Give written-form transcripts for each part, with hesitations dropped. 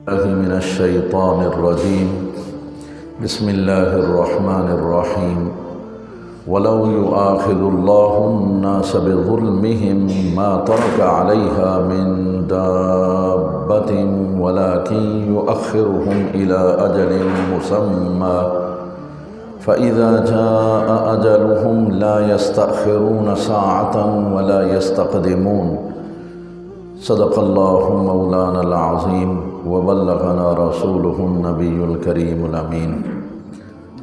من الشیطان الرجیم بسم اللہ الرحمن الرحیم ولو يؤاخذ الله الناس بظلمهم ما ترك عليها من دابة ولكن يؤخرهم إلى أجل مسمى فإذا جاء أجلهم لا يستأخرون ساعة ولا يستقدمون صدق اللہ مولانا العظیم وبلغنا رسوله النبی الکریم الامین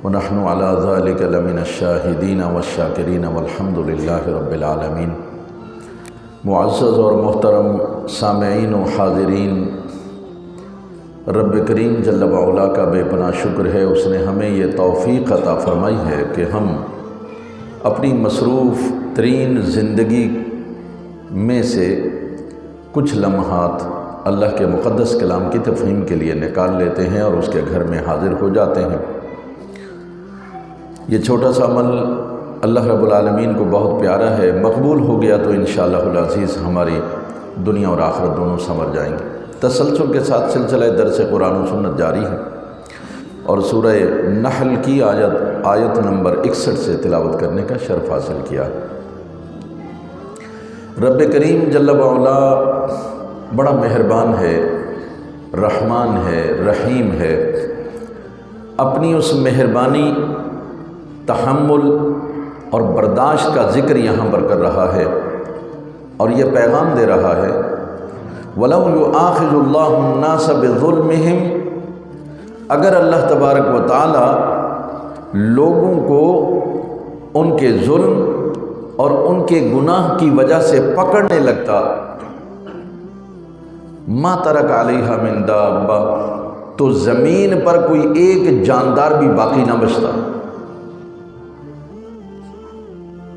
ونحن على ذلك لمن الشاہدین والشاکرین والحمد للہ رب العالمین۔ معزز اور محترم سامعین و حاضرین، رب کریم جل وعلا کا بے پناہ شکر ہے، اس نے ہمیں یہ توفیق عطا فرمائی ہے کہ ہم اپنی مصروف ترین زندگی میں سے کچھ لمحات اللہ کے مقدس کلام کی تفہیم کے لیے نکال لیتے ہیں اور اس کے گھر میں حاضر ہو جاتے ہیں۔ یہ چھوٹا سا عمل اللہ رب العالمین کو بہت پیارا ہے، مقبول ہو گیا تو انشاءاللہ العزیز ہماری دنیا اور آخرت دونوں سنور جائیں گے۔ تسلسل کے ساتھ سلسلہ درس قرآن و سنت جاری ہے اور سورہ نحل کی آیت نمبر 61 سے تلاوت کرنے کا شرف حاصل کیا۔ رب کریم جل وعلا بڑا مہربان ہے، رحمان ہے، رحیم ہے۔ اپنی اس مہربانی، تحمل اور برداشت کا ذکر یہاں پر کر رہا ہے اور یہ پیغام دے رہا ہے وَلَوْ يُؤَاخِذُ اللَّهُ النَّاسَ بِظُلْمِهِمْ، اگر اللہ تبارک و تعالی لوگوں کو ان کے ظلم اور ان کے گناہ کی وجہ سے پکڑنے لگتا، ما ترک علیہا من دابہ، تو زمین پر کوئی ایک جاندار بھی باقی نہ بچتا۔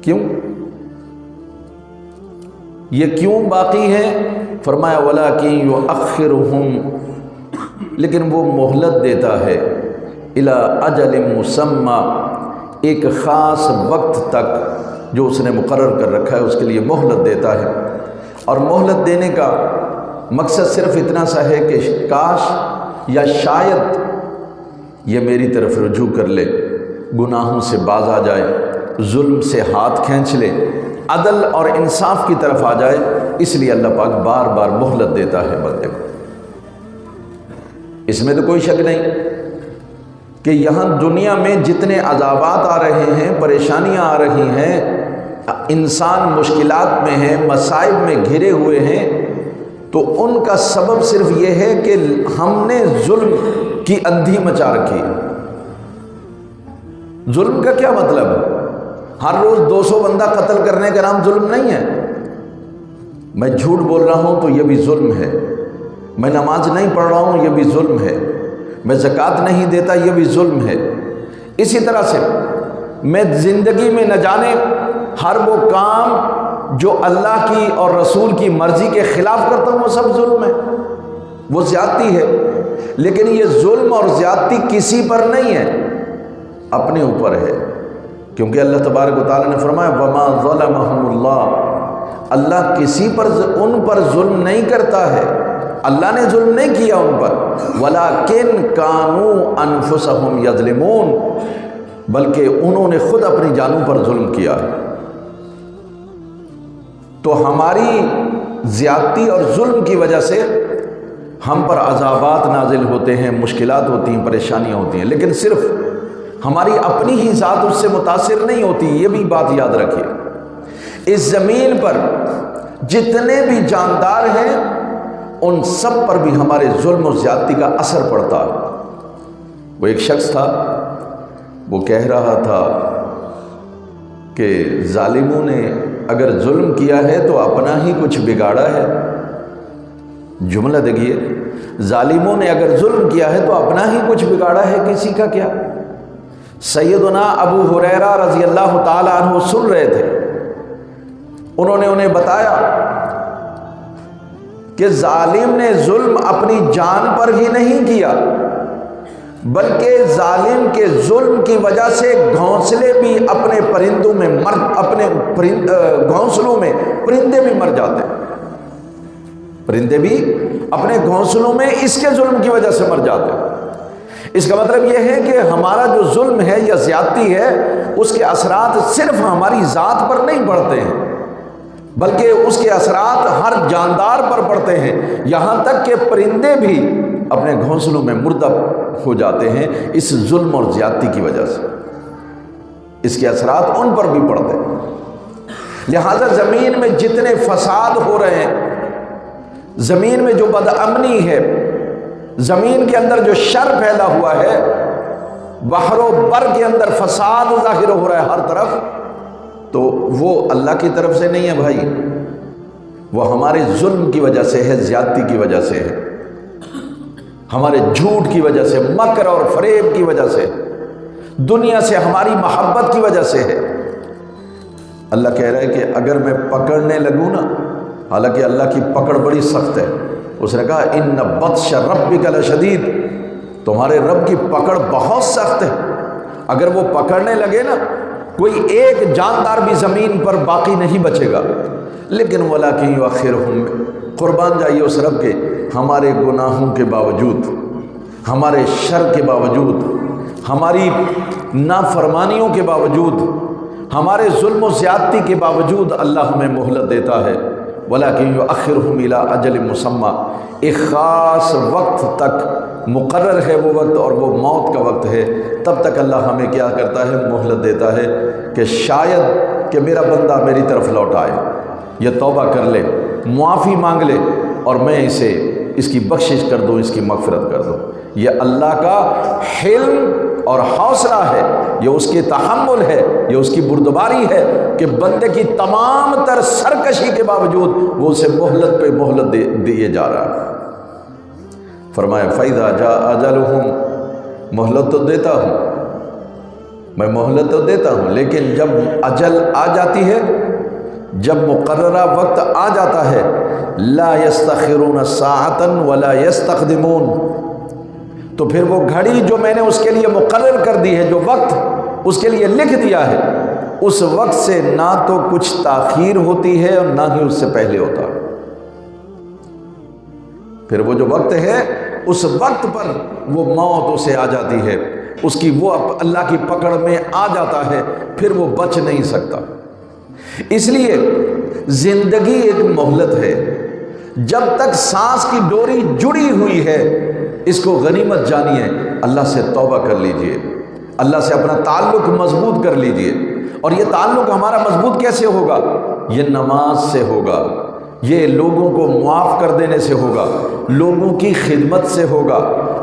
کیوں؟ یہ کیوں باقی ہے؟ فرمایا وَلَٰكِن يُؤَخِّرُهُمْ، لیکن وہ مہلت دیتا ہے اِلَىٰ أَجَلٍ مُّسَمًّى، ایک خاص وقت تک جو اس نے مقرر کر رکھا ہے، اس کے لیے مہلت دیتا ہے۔ اور مہلت دینے کا مقصد صرف اتنا سا ہے کہ کاش یا شاید یہ میری طرف رجوع کر لے، گناہوں سے باز آ جائے، ظلم سے ہاتھ کھینچ لے، عدل اور انصاف کی طرف آ جائے، اس لیے اللہ پاک بار بار مہلت دیتا ہے بندے کو۔ اس میں تو کوئی شک نہیں کہ یہاں دنیا میں جتنے عذابات آ رہے ہیں، پریشانیاں آ رہی ہیں، انسان مشکلات میں ہے، مصائب میں گھرے ہوئے ہیں، تو ان کا سبب صرف یہ ہے کہ ہم نے ظلم کی اندھی مچا رکھی ہے۔ ظلم کا کیا مطلب ہے؟ ہر روز 200 بندہ قتل کرنے کا نام ظلم نہیں ہے۔ میں جھوٹ بول رہا ہوں تو یہ بھی ظلم ہے، میں نماز نہیں پڑھ رہا ہوں یہ بھی ظلم ہے، میں زکوٰۃ نہیں دیتا یہ بھی ظلم ہے۔ اسی طرح سے میں زندگی میں نہ جانے ہر وہ کام جو اللہ کی اور رسول کی مرضی کے خلاف کرتا ہوں وہ سب ظلم ہے، وہ زیادتی ہے۔ لیکن یہ ظلم اور زیادتی کسی پر نہیں ہے، اپنے اوپر ہے، کیونکہ اللہ تبارک و تعالیٰ نے فرمایا وَمَا ظَلَمَهُمُ اللَّهُ، اللہ کسی پر ان پر ظلم نہیں کرتا ہے، اللہ نے ظلم نہیں کیا ان پر، وَلَٰكِن كَانُوا أَنفُسَهُمْ يَظْلِمُونَ، بلکہ انہوں نے خود اپنی جانوں پر ظلم کیا۔ تو ہماری زیادتی اور ظلم کی وجہ سے ہم پر عذابات نازل ہوتے ہیں، مشکلات ہوتی ہیں، پریشانیاں ہوتی ہیں، لیکن صرف ہماری اپنی ہی ذات اس سے متاثر نہیں ہوتی، یہ بھی بات یاد رکھیے۔ اس زمین پر جتنے بھی جاندار ہیں ان سب پر بھی ہمارے ظلم و زیادتی کا اثر پڑتا ہے۔ وہ ایک شخص تھا، وہ کہہ رہا تھا کہ ظالموں نے اگر ظلم کیا ہے تو اپنا ہی کچھ بگاڑا ہے۔ جملہ دیکھیے، ظالموں نے اگر ظلم کیا ہے تو اپنا ہی کچھ بگاڑا ہے، کسی کا کیا۔ سیدنا ابو ہریرہ رضی اللہ تعالیٰ عنہ سن رہے تھے، انہوں نے انہیں بتایا کہ ظالم نے ظلم اپنی جان پر ہی نہیں کیا، بلکہ ظالم کے ظلم کی وجہ سے گھونسلے بھی اپنے پرندوں میں گھونسلوں میں پرندے بھی مر جاتے ہیں۔ پرندے بھی اپنے گھونسلوں میں اس کے ظلم کی وجہ سے مر جاتے ہیں۔ اس کا مطلب یہ ہے کہ ہمارا جو ظلم ہے یا زیادتی ہے اس کے اثرات صرف ہماری ذات پر نہیں پڑتے ہیں، بلکہ اس کے اثرات ہر جاندار پر پڑتے ہیں، یہاں تک کہ پرندے بھی اپنے گھونسلوں میں مردہ ہو جاتے ہیں اس ظلم اور زیادتی کی وجہ سے، اس کے اثرات ان پر بھی پڑتے ہیں۔ لہذا زمین میں جتنے فساد ہو رہے ہیں، زمین میں جو بدامنی ہے، زمین کے اندر جو شر پھیلا ہوا ہے، بحر و بر کے اندر فساد ظاہر ہو رہا ہے ہر طرف، تو وہ اللہ کی طرف سے نہیں ہے بھائی، وہ ہمارے ظلم کی وجہ سے ہے، زیادتی کی وجہ سے ہے، ہمارے جھوٹ کی وجہ سے، مکر اور فریب کی وجہ سے، دنیا سے ہماری محبت کی وجہ سے ہے۔ اللہ کہہ رہا ہے کہ اگر میں پکڑنے لگوں نا، حالانکہ اللہ کی پکڑ بڑی سخت ہے، اس نے کہا ان بطش ربک لشدید، تمہارے رب کی پکڑ بہت سخت ہے، اگر وہ پکڑنے لگے نا کوئی ایک جاندار بھی زمین پر باقی نہیں بچے گا، لیکن ولیکن یؤخرہم، قربان جائیے اس رب کے، ہمارے گناہوں کے باوجود، ہمارے شر کے باوجود، ہماری نافرمانیوں کے باوجود، ہمارے ظلم و زیادتی کے باوجود اللہ ہمیں مہلت دیتا ہے، ولیکن یؤخرہم الی اجل مسمی، ایک خاص وقت تک مقرر ہے وہ وقت، اور وہ موت کا وقت ہے، تب تک اللہ ہمیں کیا کرتا ہے، مہلت دیتا ہے کہ شاید کہ میرا بندہ میری طرف لوٹ آئے، یہ توبہ کر لے، معافی مانگ لے، اور میں اسے اس کی بخشش کر دوں، اس کی مغفرت کر دوں۔ یہ اللہ کا حلم اور حوصلہ ہے، یہ اس کے تحمل ہے، یہ اس کی بردباری ہے کہ بندے کی تمام تر سرکشی کے باوجود وہ اسے مہلت پہ مہلت دیے جا رہا ہے۔ فرمایا فَإِذَا جَاءَ أَجَلُهُمْ، مہلت تو دیتا ہوں، میں مہلت تو دیتا ہوں، لیکن جب اجل آ جاتی ہے، جب مقررہ وقت آ جاتا ہے، لا يستخرون ساعة ولا يستقدمون، تو پھر وہ گھڑی جو میں نے اس کے لیے مقرر کر دی ہے، جو وقت اس کے لیے لکھ دیا ہے، اس وقت سے نہ تو کچھ تاخیر ہوتی ہے اور نہ ہی اس سے پہلے ہوتا ہے۔ پھر وہ جو وقت ہے اس وقت پر وہ موت اسے آ جاتی ہے، اس کی وہ اللہ کی پکڑ میں آ جاتا ہے، پھر وہ بچ نہیں سکتا۔ اس لیے زندگی ایک مہلت ہے، جب تک سانس کی ڈوری جڑی ہوئی ہے اس کو غنیمت جانیے، اللہ سے توبہ کر لیجئے، اللہ سے اپنا تعلق مضبوط کر لیجئے۔ اور یہ تعلق ہمارا مضبوط کیسے ہوگا؟ یہ نماز سے ہوگا، یہ لوگوں کو معاف کر دینے سے ہوگا، لوگوں کی خدمت سے ہوگا،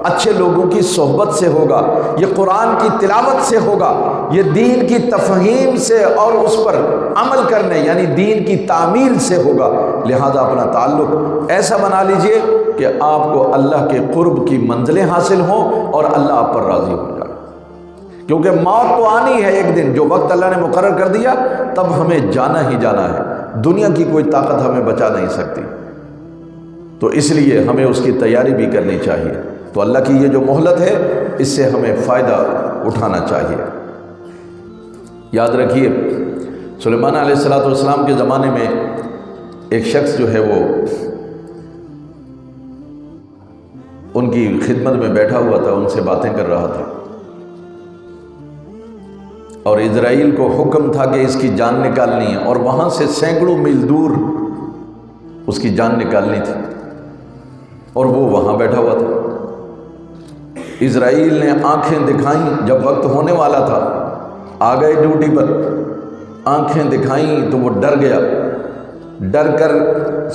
اچھے لوگوں کی صحبت سے ہوگا، یہ قرآن کی تلاوت سے ہوگا، یہ دین کی تفہیم سے اور اس پر عمل کرنے یعنی دین کی تعمیل سے ہوگا۔ لہذا اپنا تعلق ایسا بنا لیجئے کہ آپ کو اللہ کے قرب کی منزلیں حاصل ہوں اور اللہ آپ پر راضی ہو جائے، کیونکہ موت تو آنی ہے ایک دن، جو وقت اللہ نے مقرر کر دیا تب ہمیں جانا ہی جانا ہے، دنیا کی کوئی طاقت ہمیں بچا نہیں سکتی، تو اس لیے ہمیں اس کی تیاری بھی کرنی چاہیے۔ تو اللہ کی یہ جو مہلت ہے اس سے ہمیں فائدہ اٹھانا چاہیے۔ یاد رکھیے سلیمان علیہ السلام کے زمانے میں ایک شخص جو ہے وہ ان کی خدمت میں بیٹھا ہوا تھا، ان سے باتیں کر رہا تھا، اور اسرائیل کو حکم تھا کہ اس کی جان نکالنی ہے، اور وہاں سے سینکڑوں میل دور اس کی جان نکالنی تھی، اور وہ وہاں بیٹھا ہوا تھا۔ اسرائیل نے آنکھیں دکھائیں، جب وقت ہونے والا تھا آ گئے ڈیوٹی پر، آنکھیں دکھائیں تو وہ ڈر گیا، ڈر کر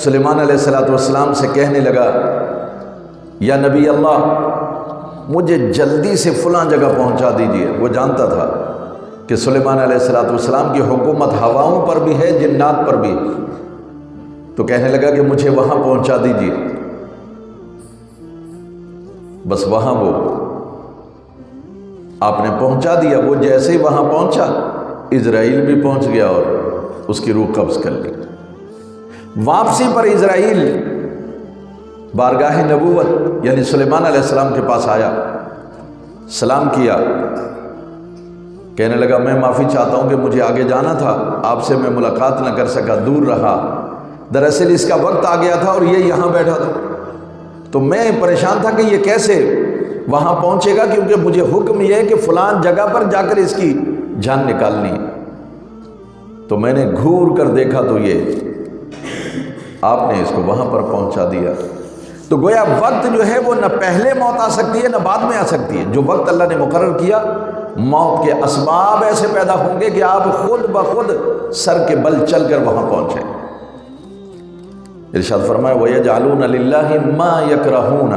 سلیمان علیہ السلام سے کہنے لگا یا نبی اللہ مجھے جلدی سے فلاں جگہ پہنچا دیجئے۔ وہ جانتا تھا کہ سلیمان علیہ السلام کی حکومت ہواؤں پر بھی ہے، جنات پر بھی، تو کہنے لگا کہ مجھے وہاں پہنچا دیجئے۔ بس وہاں وہ آپ نے پہنچا دیا، وہ جیسے ہی وہاں پہنچا اسرائیل بھی پہنچ گیا اور اس کی روح قبض کر لی۔ واپسی پر اسرائیل بارگاہ نبوت یعنی سلیمان علیہ السلام کے پاس آیا، سلام کیا، کہنے لگا میں معافی چاہتا ہوں کہ مجھے آگے جانا تھا، آپ سے میں ملاقات نہ کر سکا، دور رہا، دراصل اس کا وقت آ گیا تھا اور یہ یہاں بیٹھا تھا، تو میں پریشان تھا کہ یہ کیسے وہاں پہنچے گا، کیونکہ مجھے حکم یہ ہے کہ فلان جگہ پر جا کر اس کی جان نکالنی ہے۔ تو میں نے گھور کر دیکھا تو یہ آپ نے اس کو وہاں پر پہنچا دیا۔ تو گویا وقت جو ہے وہ نہ پہلے موت آ سکتی ہے نہ بعد میں آ سکتی ہے۔ جو وقت اللہ نے مقرر کیا، موت کے اسباب ایسے پیدا ہوں گے کہ آپ خود بخود سر کے بل چل کر وہاں پہنچیں۔ ارشاد فرمایا وَيَجْعَلُونَ لِلَّهِ مَا يَكْرَهُونَ،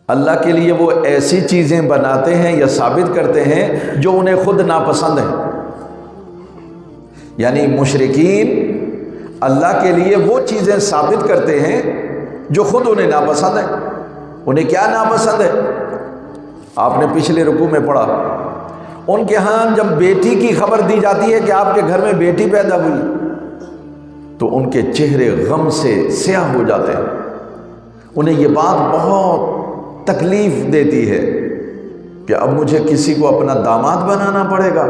اللہ کے لیے وہ ایسی چیزیں بناتے ہیں یا ثابت کرتے ہیں جو انہیں خود ناپسند ہیں۔ یعنی مشرکین اللہ کے لیے وہ چیزیں ثابت کرتے ہیں جو خود انہیں ناپسند ہیں۔ انہیں کیا ناپسند ہے؟ آپ نے پچھلے رکوع میں پڑھا، ان کے ہاں جب بیٹی کی خبر دی جاتی ہے کہ آپ کے گھر میں بیٹی پیدا ہوئی تو ان کے چہرے غم سے سیاہ ہو جاتے ہیں۔ انہیں یہ بات بہت تکلیف دیتی ہے کہ اب مجھے کسی کو اپنا داماد بنانا پڑے گا،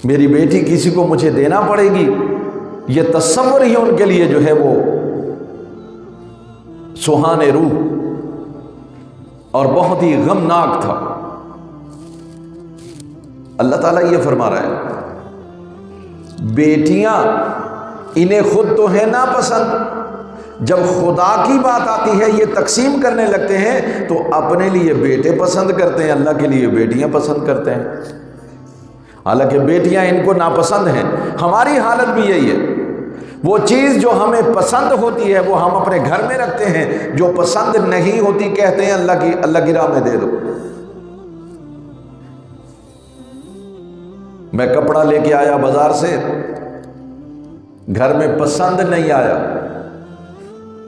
میری بیٹی کسی کو مجھے دینا پڑے گی۔ یہ تصور ہی ان کے لیے جو ہے وہ سوہان روح اور بہت ہی غمناک تھا۔ اللہ تعالیٰ یہ فرما رہا ہے بیٹیاں انہیں خود تو ہے ناپسند، جب خدا کی بات آتی ہے یہ تقسیم کرنے لگتے ہیں تو اپنے لیے بیٹے پسند کرتے ہیں، اللہ کے لیے بیٹیاں پسند کرتے ہیں، حالانکہ بیٹیاں ان کو ناپسند ہیں۔ ہماری حالت بھی یہی ہے، وہ چیز جو ہمیں پسند ہوتی ہے وہ ہم اپنے گھر میں رکھتے ہیں، جو پسند نہیں ہوتی کہتے ہیں اللہ کی راہ میں دے دو۔ میں کپڑا لے کے آیا بازار سے، گھر میں پسند نہیں آیا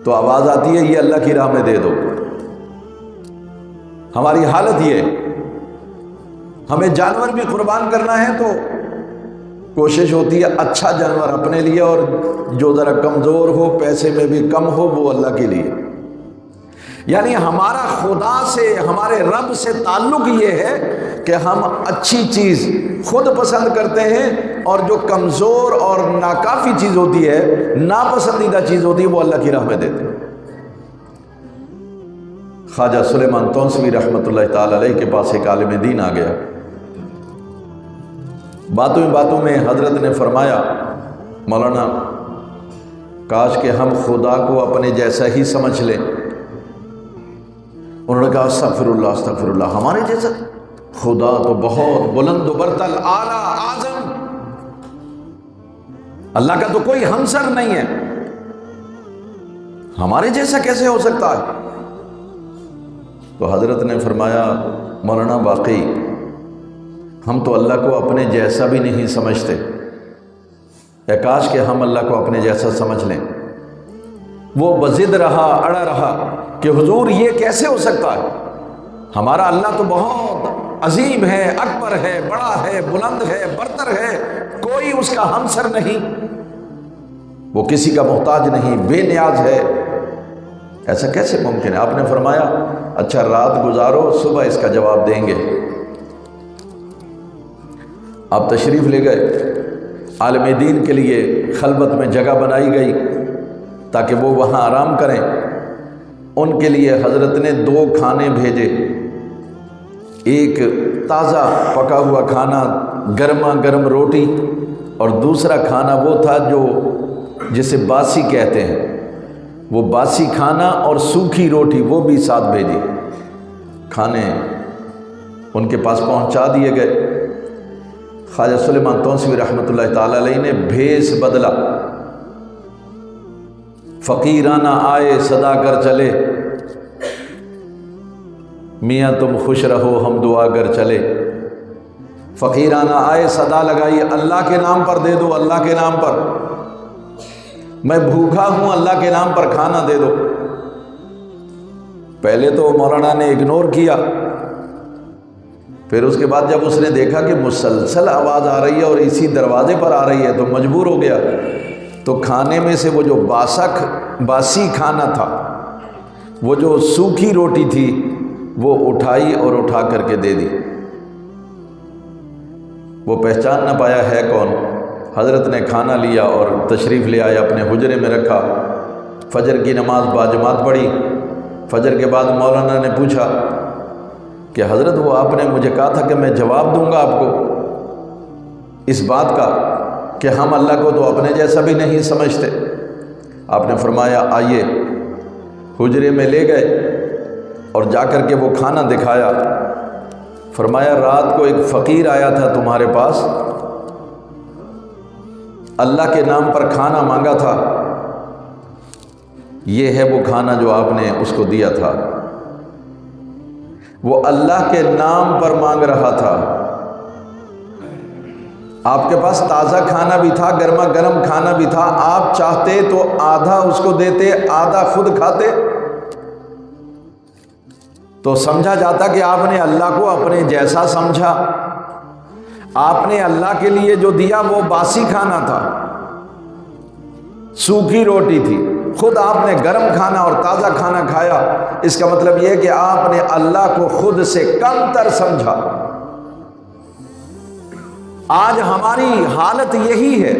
تو آواز آتی ہے یہ اللہ کی راہ میں دے دو۔ ہماری حالت یہ ہے، ہمیں جانور بھی قربان کرنا ہے تو کوشش ہوتی ہے اچھا جانور اپنے لیے، اور جو ذرا کمزور ہو، پیسے میں بھی کم ہو، وہ اللہ کے لیے۔ یعنی ہمارا خدا سے، ہمارے رب سے تعلق یہ ہے کہ ہم اچھی چیز خود پسند کرتے ہیں، اور جو کمزور اور ناکافی چیز ہوتی ہے، ناپسندیدہ چیز ہوتی ہے، وہ اللہ کی راہ میں دیتے ہیں۔ خواجہ سلیمان تونسوی رحمۃ اللہ تعالی علیہ کے پاس ایک عالم دین آ گیا، باتوں میں حضرت نے فرمایا مولانا کاش کہ ہم خدا کو اپنے جیسا ہی سمجھ لیں۔ انہوں نے کہا استغفر اللہ، ہمارے جیسا؟ خدا تو بہت بلند و برتر، اعلیٰ، اعظم، اللہ کا تو کوئی ہمسر نہیں ہے، ہمارے جیسا کیسے ہو سکتا ہے؟ تو حضرت نے فرمایا مولانا واقعی ہم تو اللہ کو اپنے جیسا بھی نہیں سمجھتے، یا کاش کہ ہم اللہ کو اپنے جیسا سمجھ لیں۔ وہ بضد رہا، اڑا رہا کہ حضور یہ کیسے ہو سکتا ہے، ہمارا اللہ تو بہت عظیم ہے، اکبر ہے، بڑا ہے، بلند ہے، برتر ہے، کوئی اس کا ہمسر نہیں، وہ کسی کا محتاج نہیں، بے نیاز ہے، ایسا کیسے ممکن ہے؟ آپ نے فرمایا اچھا رات گزارو، صبح اس کا جواب دیں گے۔ آپ تشریف لے گئے، عالم دین کے لیے خلوت میں جگہ بنائی گئی تاکہ وہ وہاں آرام کریں۔ ان کے لیے حضرت نے 2 کھانے بھیجے، ایک تازہ پکا ہوا کھانا، گرما گرم روٹی، اور دوسرا کھانا وہ تھا جو جسے باسی کہتے ہیں، وہ باسی کھانا اور سوکھی روٹی وہ بھی ساتھ بھیجی۔ کھانے ان کے پاس پہنچا دیے گئے۔ خواجہ سلیمان تونسوی رحمۃ اللہ تعالی علیہ نے بھیس بدلا، فقیرانہ آئے صدا کر چلے، میاں تم خوش رہو ہم دعا کر چلے۔ فقیرانہ آئے صدا لگائی، اللہ کے نام پر دے دو، اللہ کے نام پر، میں بھوکا ہوں، اللہ کے نام پر کھانا دے دو۔ پہلے تو مولانا نے اگنور کیا، پھر اس کے بعد جب اس نے دیکھا کہ مسلسل آواز آ رہی ہے اور اسی دروازے پر آ رہی ہے تو مجبور ہو گیا، تو کھانے میں سے وہ جو باسی کھانا تھا، وہ جو سوکھی روٹی تھی، وہ اٹھائی اور اٹھا کر کے دے دی۔ وہ پہچان نہ پایا ہے کون، حضرت نے کھانا لیا اور تشریف لے آئے، اپنے حجرے میں رکھا، فجر کی نماز باجماعت پڑھی۔ فجر کے بعد مولانا نے پوچھا کہ حضرت وہ آپ نے مجھے کہا تھا کہ میں جواب دوں گا آپ کو اس بات کا کہ ہم اللہ کو تو اپنے جیسا بھی نہیں سمجھتے۔ آپ نے فرمایا آئیے، حجرے میں لے گئے اور جا کر کے وہ کھانا دکھایا۔ فرمایا رات کو ایک فقیر آیا تھا تمہارے پاس، اللہ کے نام پر کھانا مانگا تھا، یہ ہے وہ کھانا جو آپ نے اس کو دیا تھا۔ وہ اللہ کے نام پر مانگ رہا تھا، آپ کے پاس تازہ کھانا بھی تھا، گرما گرم کھانا بھی تھا، آپ چاہتے تو آدھا اس کو دیتے، آدھا خود کھاتے، تو سمجھا جاتا کہ آپ نے اللہ کو اپنے جیسا سمجھا۔ آپ نے اللہ کے لیے جو دیا وہ باسی کھانا تھا، سوکھی روٹی تھی، خود آپ نے گرم کھانا اور تازہ کھانا کھایا۔ اس کا مطلب یہ کہ آپ نے اللہ کو خود سے کم تر سمجھا۔ آج ہماری حالت یہی ہے۔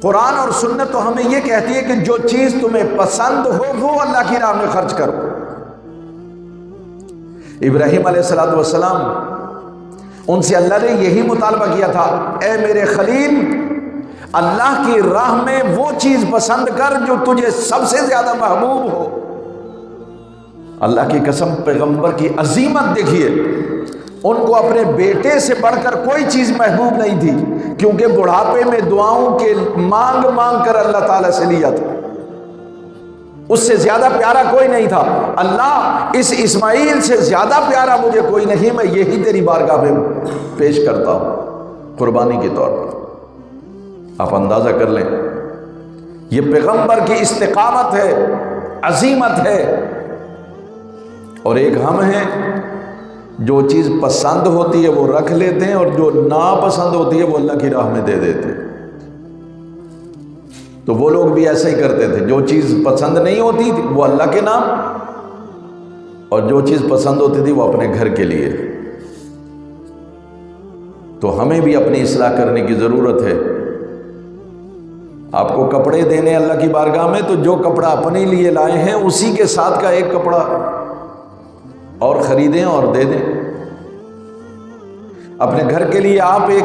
قرآن اور سنت تو ہمیں یہ کہتی ہے کہ جو چیز تمہیں پسند ہو وہ اللہ کی راہ میں خرچ کرو۔ ابراہیم علیہ السلام ان سے اللہ نے یہی مطالبہ کیا تھا، اے میرے خلیل، اللہ کی راہ میں وہ چیز پسند کر جو تجھے سب سے زیادہ محبوب ہو۔ اللہ کی قسم، پیغمبر کی عظیمت دیکھیے، ان کو اپنے بیٹے سے بڑھ کر کوئی چیز محبوب نہیں تھی، کیونکہ بڑھاپے میں دعاؤں کے مانگ مانگ کر اللہ تعالیٰ سے لیا تھا۔ اس سے زیادہ پیارا کوئی نہیں تھا۔ اللہ، اس اسماعیل سے زیادہ پیارا مجھے کوئی نہیں، میں یہی تیری بارگاہ میں پیش کرتا ہوں قربانی کے طور پر۔ آپ اندازہ کر لیں، یہ پیغمبر کی استقامت ہے، عظیمت ہے۔ اور ایک ہم ہیں جو چیز پسند ہوتی ہے وہ رکھ لیتے ہیں، اور جو ناپسند ہوتی ہے وہ اللہ کی راہ میں دے دیتے ہیں۔ تو وہ لوگ بھی ایسا ہی کرتے تھے، جو چیز پسند نہیں ہوتی تھی وہ اللہ کے نام، اور جو چیز پسند ہوتی تھی وہ اپنے گھر کے لیے۔ تو ہمیں بھی اپنی اصلاح کرنے کی ضرورت ہے۔ آپ کو کپڑے دینے اللہ کی بارگاہ میں، تو جو کپڑا اپنے لیے لائے ہیں اسی کے ساتھ کا ایک کپڑا اور خریدیں اور دے دیں۔ اپنے گھر کے لیے آپ ایک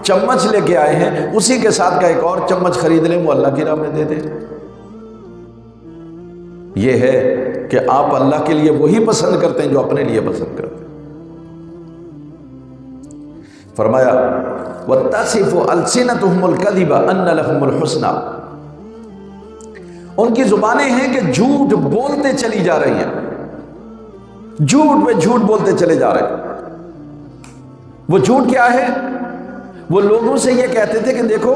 چمچ لے کے آئے ہیں، اسی کے ساتھ کا ایک اور چمچ خرید لیں، وہ اللہ کی راہ میں دے دیں۔ یہ ہے کہ آپ اللہ کے لیے وہی پسند کرتے ہیں جو اپنے لیے پسند کرتے ہیں۔ فرمایا وَتَصِفُ أَلْسِنَتُهُمُ الْكَذِبَ أَنَّ لَهُمُ الْحُسْنَى، ان کی زبانیں ہیں کہ جھوٹ بولتے چلی جا رہی ہیں، جھوٹ پہ جھوٹ بولتے چلے جا رہے ہیں۔ وہ جھوٹ کیا ہے؟ وہ لوگوں سے یہ کہتے تھے کہ دیکھو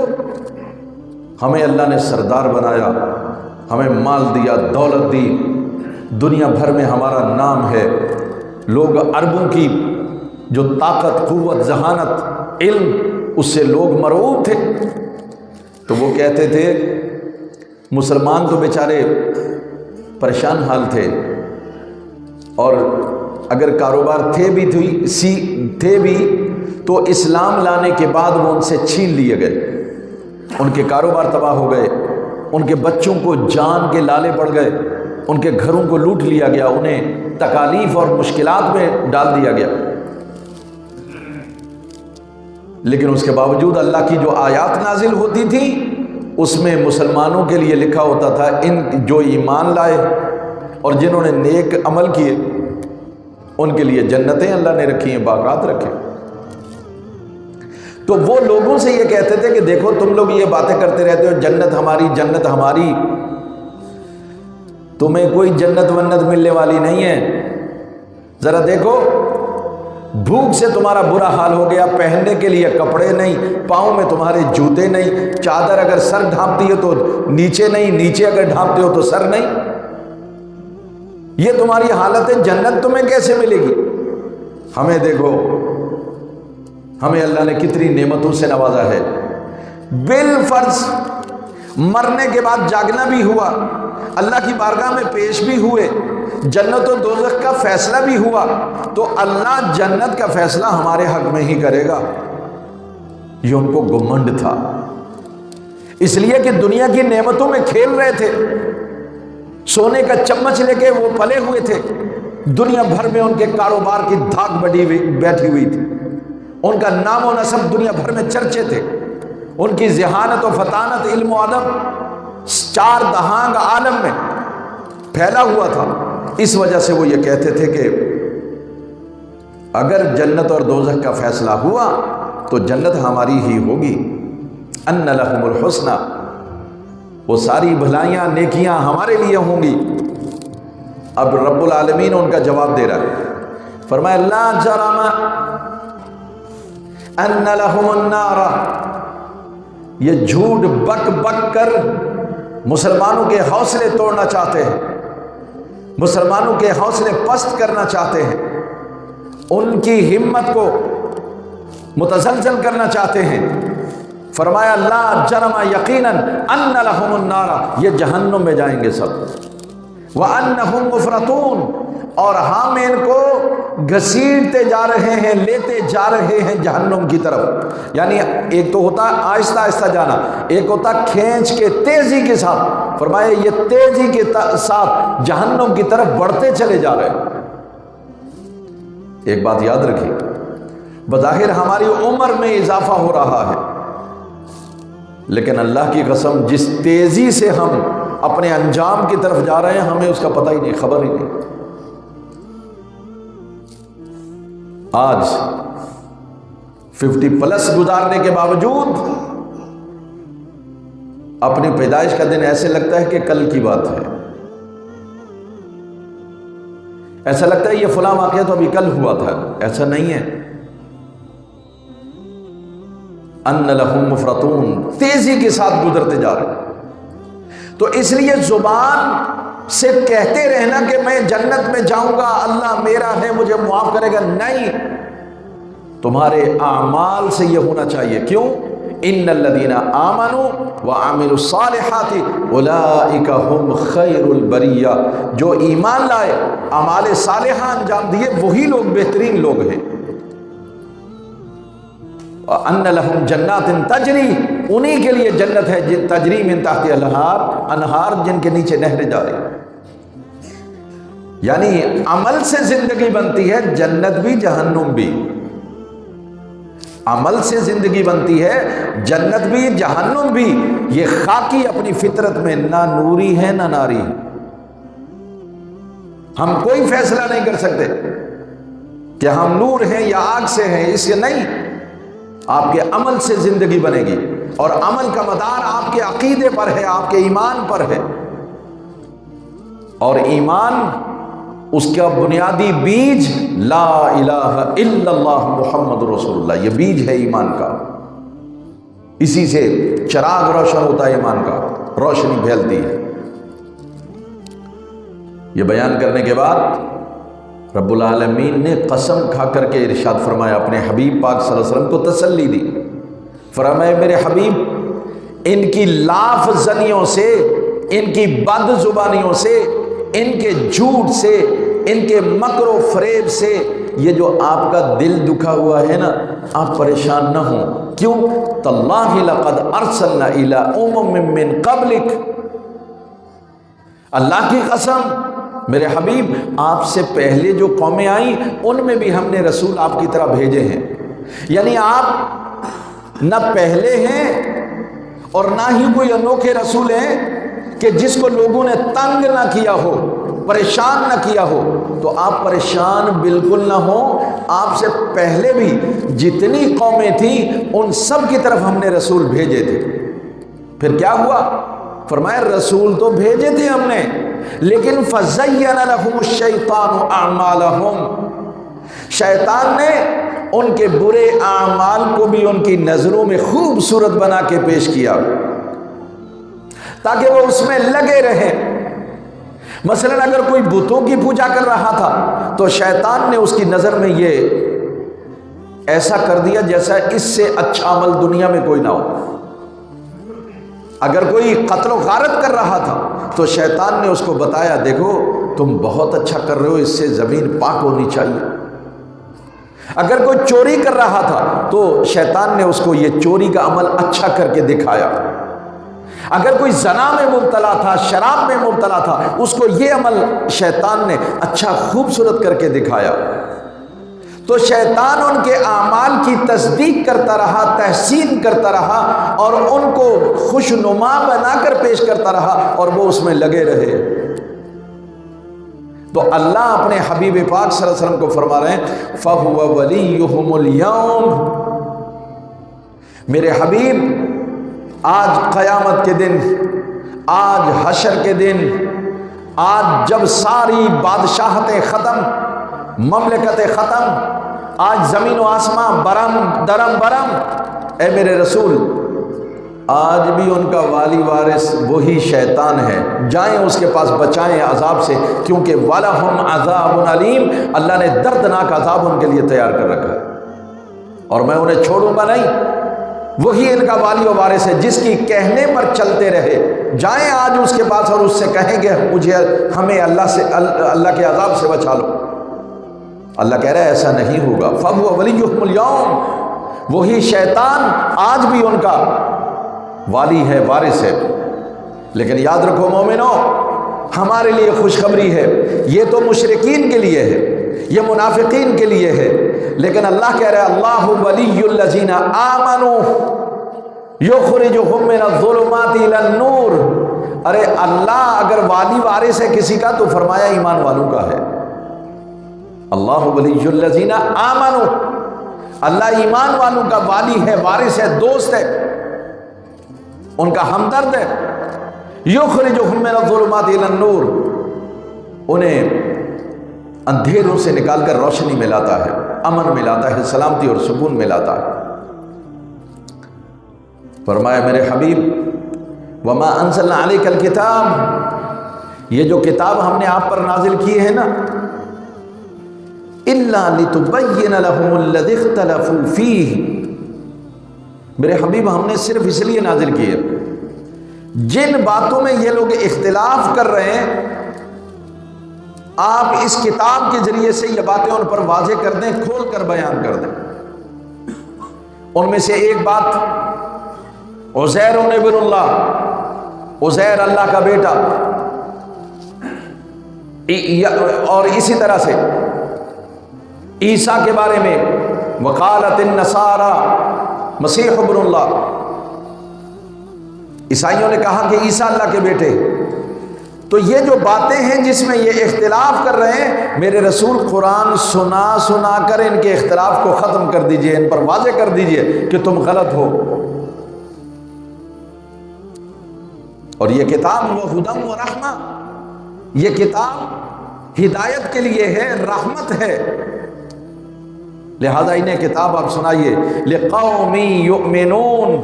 ہمیں اللہ نے سردار بنایا، ہمیں مال دیا، دولت دی، دنیا بھر میں ہمارا نام ہے، لوگ عربوں کی جو طاقت، قوت، ذہانت، علم، اس سے لوگ مرعوب تھے۔ تو وہ کہتے تھے مسلمان تو بیچارے پریشان حال تھے، اور اگر کاروبار تھے بھی تو اسلام لانے کے بعد وہ ان سے چھین لیے گئے، ان کے کاروبار تباہ ہو گئے، ان کے بچوں کو جان کے لالے پڑ گئے، ان کے گھروں کو لوٹ لیا گیا، انہیں تکالیف اور مشکلات میں ڈال دیا گیا۔ لیکن اس کے باوجود اللہ کی جو آیات نازل ہوتی تھی اس میں مسلمانوں کے لیے لکھا ہوتا تھا، ان جو ایمان لائے اور جنہوں نے نیک عمل کیے ان کے لیے جنتیں اللہ نے رکھی ہیں، باغات رکھے۔ تو وہ لوگوں سے یہ کہتے تھے کہ دیکھو تم لوگ یہ باتیں کرتے رہتے ہو، جنت ہماری، جنت ہماری، تمہیں کوئی جنت ونت ملنے والی نہیں ہے۔ ذرا دیکھو بھوک سے تمہارا برا حال ہو گیا، پہننے کے لیے کپڑے نہیں، پاؤں میں تمہارے جوتے نہیں، چادر اگر سر ڈھانپتی ہے تو نیچے نہیں، نیچے اگر ڈھانپتے ہو تو سر نہیں، یہ تمہاری حالت ہے، جنت تمہیں کیسے ملے گی؟ ہمیں دیکھو، ہمیں اللہ نے کتنی نعمتوں سے نوازا ہے۔ بالفرض مرنے کے بعد جاگنا بھی ہوا، اللہ کی بارگاہ میں پیش بھی ہوئے، جنت و دوزخ کا فیصلہ بھی ہوا، تو اللہ جنت کا فیصلہ ہمارے حق میں ہی کرے گا۔ یہ ان کو گمنڈ تھا، اس لیے کہ دنیا کی نعمتوں میں کھیل رہے تھے، سونے کا چمچ لے کے وہ پلے ہوئے تھے، دنیا بھر میں ان کے کاروبار کی دھاک بیٹھی ہوئی تھی، ان کا نام و نسب دنیا بھر میں چرچے تھے، ان کی ذہانت و فطانت، علم و ادب چار دہانگ عالم میں پھیلا ہوا تھا۔ اس وجہ سے وہ یہ کہتے تھے کہ اگر جنت اور دوزخ کا فیصلہ ہوا تو جنت ہماری ہی ہوگی، ان لہم الحسنى، وہ ساری بھلائیاں نیکیاں ہمارے لیے ہوں گی۔ اب رب العالمین ان کا جواب دے رہا ہے، فرمایا لا جرم ان لہم النار، یہ جھوٹ بک بک کر مسلمانوں کے حوصلے توڑنا چاہتے ہیں، مسلمانوں کے حوصلے پست کرنا چاہتے ہیں، ان کی ہمت کو متزلزل کرنا چاہتے ہیں۔ فرمایا لا جرم، یقیناً، ان لہم النار، یہ جہنم میں جائیں گے سب، وانہم مفرطون، اور ہم ان کو گھسیٹتے جا رہے ہیں، لیتے جا رہے ہیں جہنم کی طرف۔ یعنی ایک تو ہوتا آہستہ آہستہ جانا، ایک ہوتا کھینچ کے تیزی کے ساتھ، فرمایا یہ تیزی کے ساتھ جہنم کی طرف بڑھتے چلے جا رہے ہیں۔ ایک بات یاد رکھیے، بظاہر ہماری عمر میں اضافہ ہو رہا ہے، لیکن اللہ کی قسم جس تیزی سے ہم اپنے انجام کی طرف جا رہے ہیں ہمیں اس کا پتہ ہی نہیں، خبر ہی نہیں۔ آج 50+ گزارنے کے باوجود اپنی پیدائش کا دن ایسے لگتا ہے کہ کل کی بات ہے، ایسا لگتا ہے یہ فلاں واقعہ تو ابھی کل ہوا تھا، ایسا نہیں ہے۔ ان لہم مفرطون، تیزی کے ساتھ گزرتے جا رہے ہیں۔ تو اس لیے زبان سے کہتے رہنا کہ میں جنت میں جاؤں گا، اللہ میرا ہے مجھے معاف کرے گا، نہیں، تمہارے اعمال سے یہ ہونا چاہیے۔ کیوں؟ ان الذین آمنوا وعملوا الصالحات اولئک هم خیر البریہ، جو ایمان لائے، اعمال صالحہ انجام دیے، وہی لوگ بہترین لوگ ہیں۔ ان لہم جنات تجری، انہی کے لیے جنت ہے تجری من تحت الانہار، انہار جن کے نیچے نہریں جا رہی ہیں۔ یعنی عمل سے زندگی بنتی ہے، جنت بھی جہنم بھی، عمل سے زندگی بنتی ہے، جنت بھی جہنم بھی۔ یہ خاکی اپنی فطرت میں نہ نوری ہے نہ ناری ہے، ہم کوئی فیصلہ نہیں کر سکتے کہ ہم نور ہیں یا آگ سے ہیں، اس سے نہیں، آپ کے عمل سے زندگی بنے گی، اور عمل کا مدار آپ کے عقیدے پر ہے، آپ کے ایمان پر ہے، اور ایمان اس کا بنیادی بیج لا الہ الا اللہ محمد رسول اللہ، یہ بیج ہے ایمان کا، اسی سے چراغ روشن ہوتا ہے، ایمان کا روشنی پھیلتی ہے۔ یہ بیان کرنے کے بعد رب العالمین نے قسم کھا کر کے ارشاد فرمایا، اپنے حبیب پاک صلی اللہ علیہ وسلم کو تسلی دی، فرمایا میرے حبیب ان کی لاف زنیوں سے، ان کی بد زبانیوں سے، ان کے جھوٹ سے، ان کے مکر و فریب سے، یہ جو آپ کا دل دکھا ہوا ہے نا، آپ پریشان نہ ہوں۔ کیوں؟ تاللہ لقد ارسلنا الی امم من قبلک، اللہ کی قسم میرے حبیب آپ سے پہلے جو قومیں آئیں ان میں بھی ہم نے رسول آپ کی طرح بھیجے ہیں۔ یعنی آپ نہ پہلے ہیں اور نہ ہی کوئی انوکھے رسول ہیں کہ جس کو لوگوں نے تنگ نہ کیا ہو، پریشان نہ کیا ہو۔ تو آپ پریشان بالکل نہ ہوں، آپ سے پہلے بھی جتنی قومیں تھیں ان سب کی طرف ہم نے رسول بھیجے تھے۔ پھر کیا ہوا؟ فرمایا رسول تو بھیجے تھے ہم نے، لیکن فَزَيَّنَ لَهُمُ الشَّيْطَانُ أَعْمَالَهُمْ، شیطان نے ان کے برے اعمال کو بھی ان کی نظروں میں خوبصورت بنا کے پیش کیا تاکہ وہ اس میں لگے رہیں۔ مثلا اگر کوئی بتوں کی پوجا کر رہا تھا تو شیطان نے اس کی نظر میں یہ ایسا کر دیا جیسا اس سے اچھا عمل دنیا میں کوئی نہ ہو۔ اگر کوئی قتل و غارت کر رہا تھا تو شیطان نے اس کو بتایا، دیکھو تم بہت اچھا کر رہے ہو، اس سے زمین پاک ہونی چاہیے۔ اگر کوئی چوری کر رہا تھا تو شیطان نے اس کو یہ چوری کا عمل اچھا کر کے دکھایا. اگر کوئی زنا میں مبتلا تھا، شراب میں مبتلا تھا، اس کو یہ عمل شیطان نے اچھا خوبصورت کر کے دکھایا. تو شیطان ان کے اعمال کی تصدیق کرتا رہا، تحسین کرتا رہا اور ان کو خوشنما بنا کر پیش کرتا رہا اور وہ اس میں لگے رہے. تو اللہ اپنے حبیب پاک صلی اللہ علیہ وسلم کو فرما رہے ہیں فَهُوَ وَلِيُّهُمُ الْيَوْمِ، میرے حبیب آج قیامت کے دن، آج حشر کے دن، آج جب ساری بادشاہتیں ختم، مملکتیں ختم، آج زمین و آسمان برم درم برم، اے میرے رسول آج بھی ان کا والی وارث وہی شیطان ہے. جائیں اس کے پاس، بچائیں عذاب سے، کیونکہ وَلَهُمْ عَذَابٌ عَلِيمٌ، اللہ نے دردناک عذاب ان کے لیے تیار کر رکھا ہے اور میں انہیں چھوڑوں گا نہیں. وہی ان کا والی و وارث ہے جس کی کہنے پر چلتے رہے. جائیں آج اس کے پاس اور اس سے کہیں گے ہمیں اللہ کے عذاب سے بچا لو. اللہ کہہ رہا ہے ایسا نہیں ہوگا. فَهُوَ وَلِيُّهُمُ الْيَوْمِ، وہی شیطان آج بھی ان کا والی ہے، وارث ہے. لیکن یاد رکھو مومنو، ہمارے لیے خوشخبری ہے. یہ تو مشرکین کے لیے ہے، یہ منافقین کے لیے ہے، لیکن اللہ کہہ رہا ہے اللہ ولی الذین آمنوا یخرجہم من الظلمات الی النور. ارے اللہ اگر والی وارث ہے کسی کا تو فرمایا ایمان والوں کا ہے. اللہ ولی الذین آمنوا، اللہ ایمان والوں کا والی ہے، وارث ہے، دوست ہے، ان کا ہمدرد ہے. یخرجہم من الظلمات الی النور، انہیں اندھیروں سے نکال کر روشنی میں لاتا ہے، امن میں لاتا ہے، سلامتی اور سکون میں لاتا ہے. فرمایا میرے حبیب وما انزلنا علیک الکتاب، یہ جو کتاب ہم نے آپ پر نازل کی ہے نا، الا لتبین لهم الذی اختلفوا فیہ، میرے حبیب ہم نے صرف اس لیے نازل کی ہے جن باتوں میں یہ لوگ اختلاف کر رہے ہیں، آپ اس کتاب کے ذریعے سے یہ باتیں ان پر واضح کر دیں، کھول کر بیان کر دیں. ان میں سے ایک بات عزیر ابن اللہ، عزیر اللہ کا بیٹا، اور اسی طرح سے عیسیٰ کے بارے میں وقالت النصارى مسیح ابن اللہ، عیسائیوں نے کہا کہ عیسیٰ اللہ کے بیٹے. تو یہ جو باتیں ہیں جس میں یہ اختلاف کر رہے ہیں، میرے رسول قرآن سنا سنا کر ان کے اختلاف کو ختم کر دیجئے، ان پر واضح کر دیجئے کہ تم غلط ہو. اور یہ کتاب وہ ہدی و رحمہ، یہ کتاب ہدایت کے لیے ہے، رحمت ہے. لہذا انہیں کتاب آپ سنائیے لقوم یؤمنون،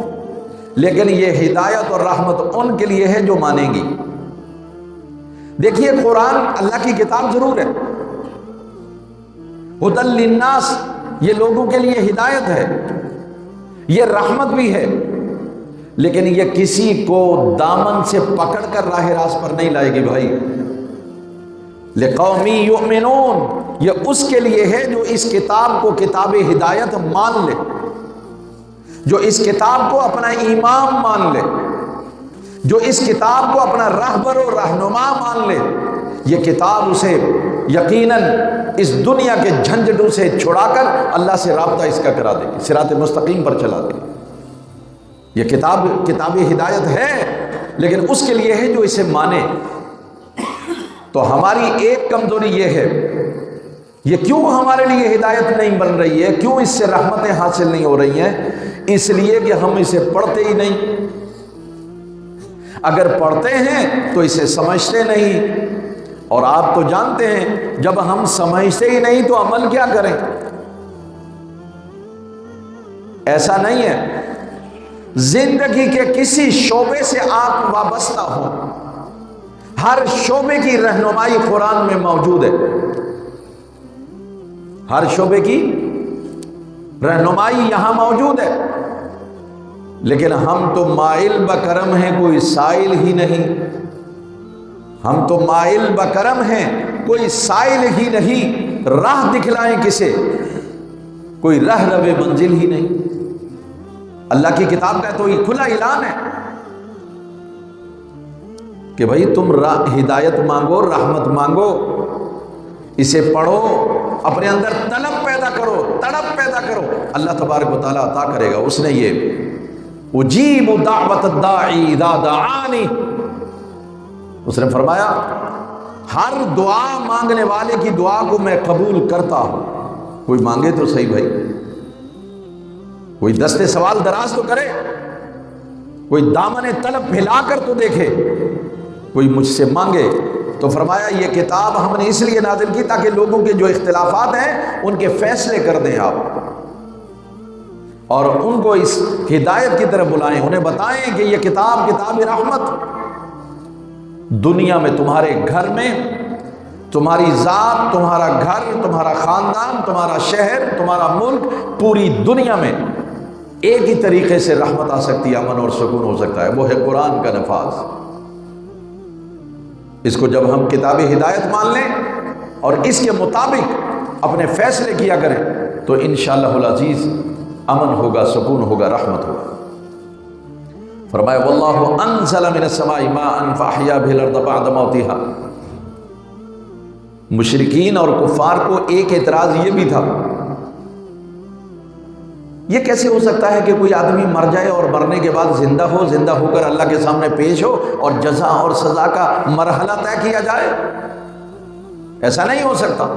لیکن یہ ہدایت اور رحمت ان کے لیے ہے جو مانیں گی. دیکھیے قرآن اللہ کی کتاب ضرور ہے، ہدی للناس، یہ لوگوں کے لیے ہدایت ہے، یہ رحمت بھی ہے، لیکن یہ کسی کو دامن سے پکڑ کر راہ راست پر نہیں لائے گی بھائی. لقوم یؤمنون، یہ اس کے لیے ہے جو اس کتاب کو کتاب ہدایت مان لے، جو اس کتاب کو اپنا امام مان لے، جو اس کتاب کو اپنا رہبر و رہنما مان لے. یہ کتاب اسے یقیناً اس دنیا کے جھنجھٹوں سے چھڑا کر اللہ سے رابطہ اس کا کرا دے گی، صراط مستقیم پر چلا دے گی. یہ کتاب ہدایت ہے، لیکن اس کے لیے ہے جو اسے مانے. تو ہماری ایک کمزوری یہ ہے، یہ کیوں ہمارے لیے ہدایت نہیں بن رہی ہے، کیوں اس سے رحمتیں حاصل نہیں ہو رہی ہیں؟ اس لیے کہ ہم اسے پڑھتے ہی نہیں. اگر پڑھتے ہیں تو اسے سمجھتے نہیں، اور آپ تو جانتے ہیں جب ہم سمجھتے ہی نہیں تو عمل کیا کریں؟ ایسا نہیں ہے. زندگی کے کسی شعبے سے آپ وابستہ ہوں، ہر شعبے کی رہنمائی قرآن میں موجود ہے، ہر شعبے کی رہنمائی یہاں موجود ہے. لیکن ہم تو مائل بکرم ہیں، کوئی سائل ہی نہیں. ہم تو مائل بکرم ہیں، کوئی سائل ہی نہیں. راہ دکھلائیں کسے؟ کوئی رہ روے منزل ہی نہیں۔ اللہ کی کتاب کا تو یہ کھلا اعلان ہے کہ بھائی تم ہدایت مانگو، رحمت مانگو، اسے پڑھو، اپنے اندر طلب پیدا کرو، تڑپ پیدا کرو، اللہ تبارک و تعالیٰ عطا کرے گا۔ اس نے یہ اجیب دعوت الداعی اذا دعانی، اس نے فرمایا ہر دعا مانگنے والے کی دعا کو میں قبول کرتا ہوں۔ کوئی مانگے تو صحیح بھائی، کوئی دستے سوال دراز تو کرے، کوئی دامن طلب پھیلا کر تو دیکھے، کوئی مجھ سے مانگے۔ تو فرمایا یہ کتاب ہم نے اس لیے نازل کی تاکہ لوگوں کے جو اختلافات ہیں ان کے فیصلے کر دیں آپ، اور ان کو اس ہدایت کی طرف بلائیں، انہیں بتائیں کہ یہ کتاب کتاب رحمت دنیا میں، تمہارے گھر میں، تمہاری ذات، تمہارا گھر، تمہارا خاندان، تمہارا شہر، تمہارا ملک، پوری دنیا میں ایک ہی طریقے سے رحمت آ سکتی ہے، امن اور سکون ہو سکتا ہے، وہ ہے قرآن کا نفاذ۔ اس کو جب ہم کتاب ہدایت مان لیں اور اس کے مطابق اپنے فیصلے کیا کریں تو انشاءاللہ العزیز امن ہوگا، سکون ہوگا، رحمت ہوگا۔ فرمایا واللہ انزل من السماء ماء فاحیا به الارض بعد موتها۔ مشرکین اور کفار کو ایک اعتراض یہ بھی تھا، یہ کیسے ہو سکتا ہے کہ کوئی آدمی مر جائے اور مرنے کے بعد زندہ ہو، زندہ ہو کر اللہ کے سامنے پیش ہو اور جزا اور سزا کا مرحلہ طے کیا جائے؟ ایسا نہیں ہو سکتا۔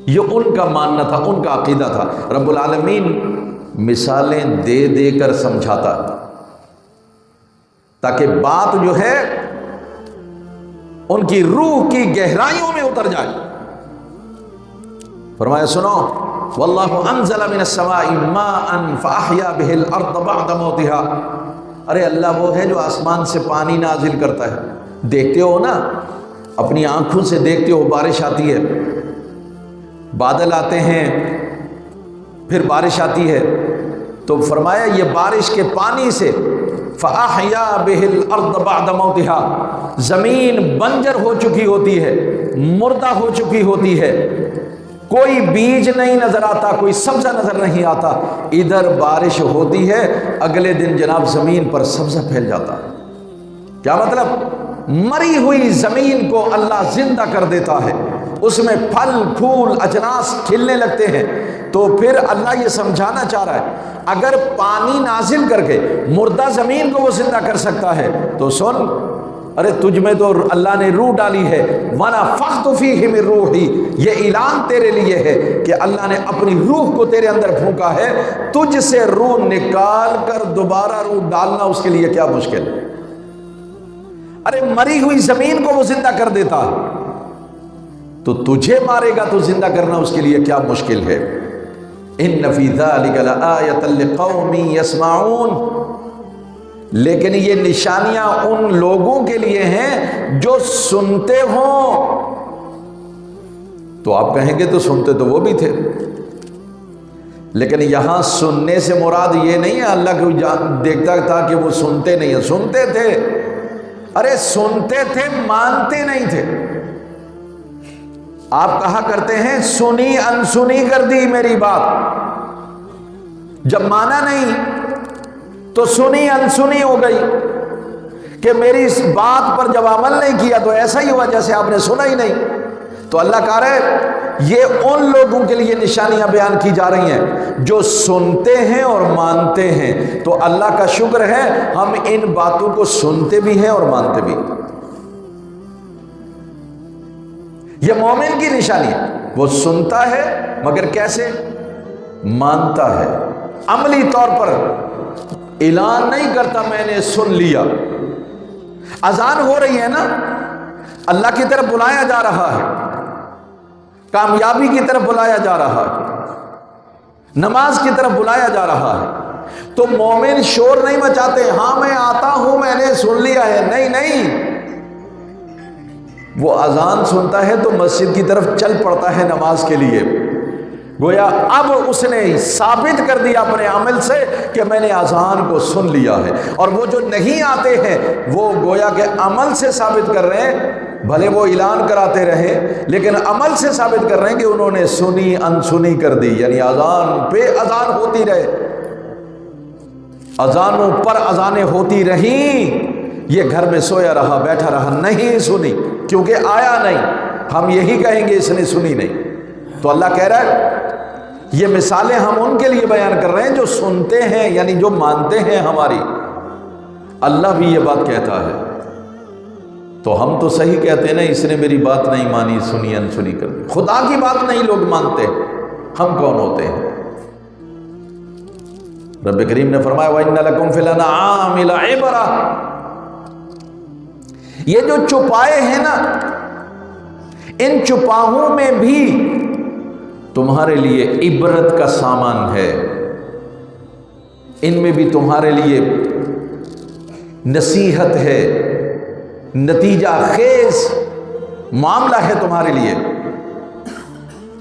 یہ ان کا ماننا تھا، ان کا عقیدہ تھا۔ رب العالمین مثالیں دے دے کر سمجھاتا تاکہ بات جو ہے ان کی روح کی گہرائیوں میں اتر جائے۔ فرمایا سنو واللہ انزل من السماء ماء فاحیا به الارض بعد موتها۔ ارے اللہ وہ ہے جو آسمان سے پانی نازل کرتا ہے، دیکھتے ہو نا، اپنی آنکھوں سے دیکھتے ہو، بارش آتی ہے، بادل آتے ہیں، پھر بارش آتی ہے، تو فرمایا یہ بارش کے پانی سے فاحیا به الارض بعد موتها، زمین بنجر ہو چکی ہوتی ہے، مردہ ہو چکی ہوتی ہے، کوئی بیج نہیں نظر آتا، کوئی سبزہ نظر نہیں آتا، ادھر بارش ہوتی ہے، اگلے دن جناب زمین پر سبزہ پھیل جاتا ہے۔ کیا مطلب؟ مری ہوئی زمین کو اللہ زندہ کر دیتا ہے، اس میں پھل پھول اجناس کھلنے لگتے ہیں۔ تو پھر اللہ یہ سمجھانا چاہ رہا ہے اگر پانی نازل کر کے مردہ زمین کو وہ زندہ کر سکتا ہے تو سن، ارے تجھ میں تو اللہ نے روح ڈالی ہے، وَنَفَخْتُ فِيهِ مِن رُوحِي، یہ اعلان تیرے لیے ہے کہ اللہ نے اپنی روح کو تیرے اندر پھونکا ہے، تجھ سے روح نکال کر دوبارہ روح ڈالنا اس کے لیے کیا مشکل ہے؟ ارے مری ہوئی زمین کو وہ زندہ کر دیتا تو تجھے مارے گا تو زندہ کرنا اس کے لیے کیا مشکل ہے؟ إِنَّ فِي ذَلِكَ لَآيَةً لِقَوْمٍ يَسْمَعُونَ، لیکن یہ نشانیاں ان لوگوں کے لیے ہیں جو سنتے ہوں۔ تو آپ کہیں گے تو سنتے تو وہ بھی تھے، لیکن یہاں سننے سے مراد یہ نہیں ہے اللہ کو دیکھتا تھا کہ وہ سنتے نہیں ہیں، سنتے تھے، ارے سنتے تھے، مانتے نہیں تھے۔ آپ کہا کرتے ہیں سنی انسنی کر دی میری بات، جب مانا نہیں تو سنی انسنی ہو گئی کہ میری اس بات پر جب عمل نہیں کیا تو ایسا ہی ہوا جیسے آپ نے سنا ہی نہیں۔ تو اللہ کہہ رہا ہے یہ ان لوگوں کے لیے نشانیاں بیان کی جا رہی ہیں جو سنتے ہیں اور مانتے ہیں۔ تو اللہ کا شکر ہے ہم ان باتوں کو سنتے بھی ہیں اور مانتے بھی۔ یہ مومن کی نشانی ہے، وہ سنتا ہے مگر کیسے؟ مانتا ہے، عملی طور پر اعلان نہیں کرتا میں نے سن لیا۔ اذان ہو رہی ہے نا، اللہ کی طرف بلایا جا رہا ہے، کامیابی کی طرف بلایا جا رہا ہے، نماز کی طرف بلایا جا رہا ہے، تو مومن شور نہیں مچاتے ہاں میں آتا ہوں میں نے سن لیا ہے، نہیں نہیں، وہ اذان سنتا ہے تو مسجد کی طرف چل پڑتا ہے نماز کے لیے، گویا اب اس نے ثابت کر دیا اپنے عمل سے کہ میں نے اذان کو سن لیا ہے۔ اور وہ جو نہیں آتے ہیں وہ گویا کہ عمل سے ثابت کر رہے ہیں بھلے وہ اعلان کراتے رہے لیکن عمل سے ثابت کر رہے ہیں کہ انہوں نے سنی انسنی کر دی، یعنی اذان پہ اذان ہوتی رہے، اذانوں پر اذانیں ہوتی رہیں، یہ گھر میں سویا رہا بیٹھا رہا، نہیں سنی کیونکہ آیا نہیں، ہم یہی کہیں گے اس نے سنی نہیں۔ تو اللہ کہہ رہا ہے یہ مثالیں ہم ان کے لیے بیان کر رہے ہیں جو سنتے ہیں، یعنی جو مانتے ہیں ہماری۔ اللہ بھی یہ بات کہتا ہے، تو ہم تو صحیح کہتے ہیں نا، اس نے میری بات نہیں مانی، سنی انسنی کر دی۔ خدا کی بات نہیں لوگ مانتے، ہم کون ہوتے ہیں؟ رب کریم نے فرمایا وَإِنَّ لَكُمْ فِي الْأَنْعَامِ لَعِبْرَةً، یہ جو چوپائے ہیں نا، ان چوپاہوں میں بھی تمہارے لیے عبرت کا سامان ہے، ان میں بھی تمہارے لیے نصیحت ہے، نتیجہ خیز معاملہ ہے تمہارے لیے۔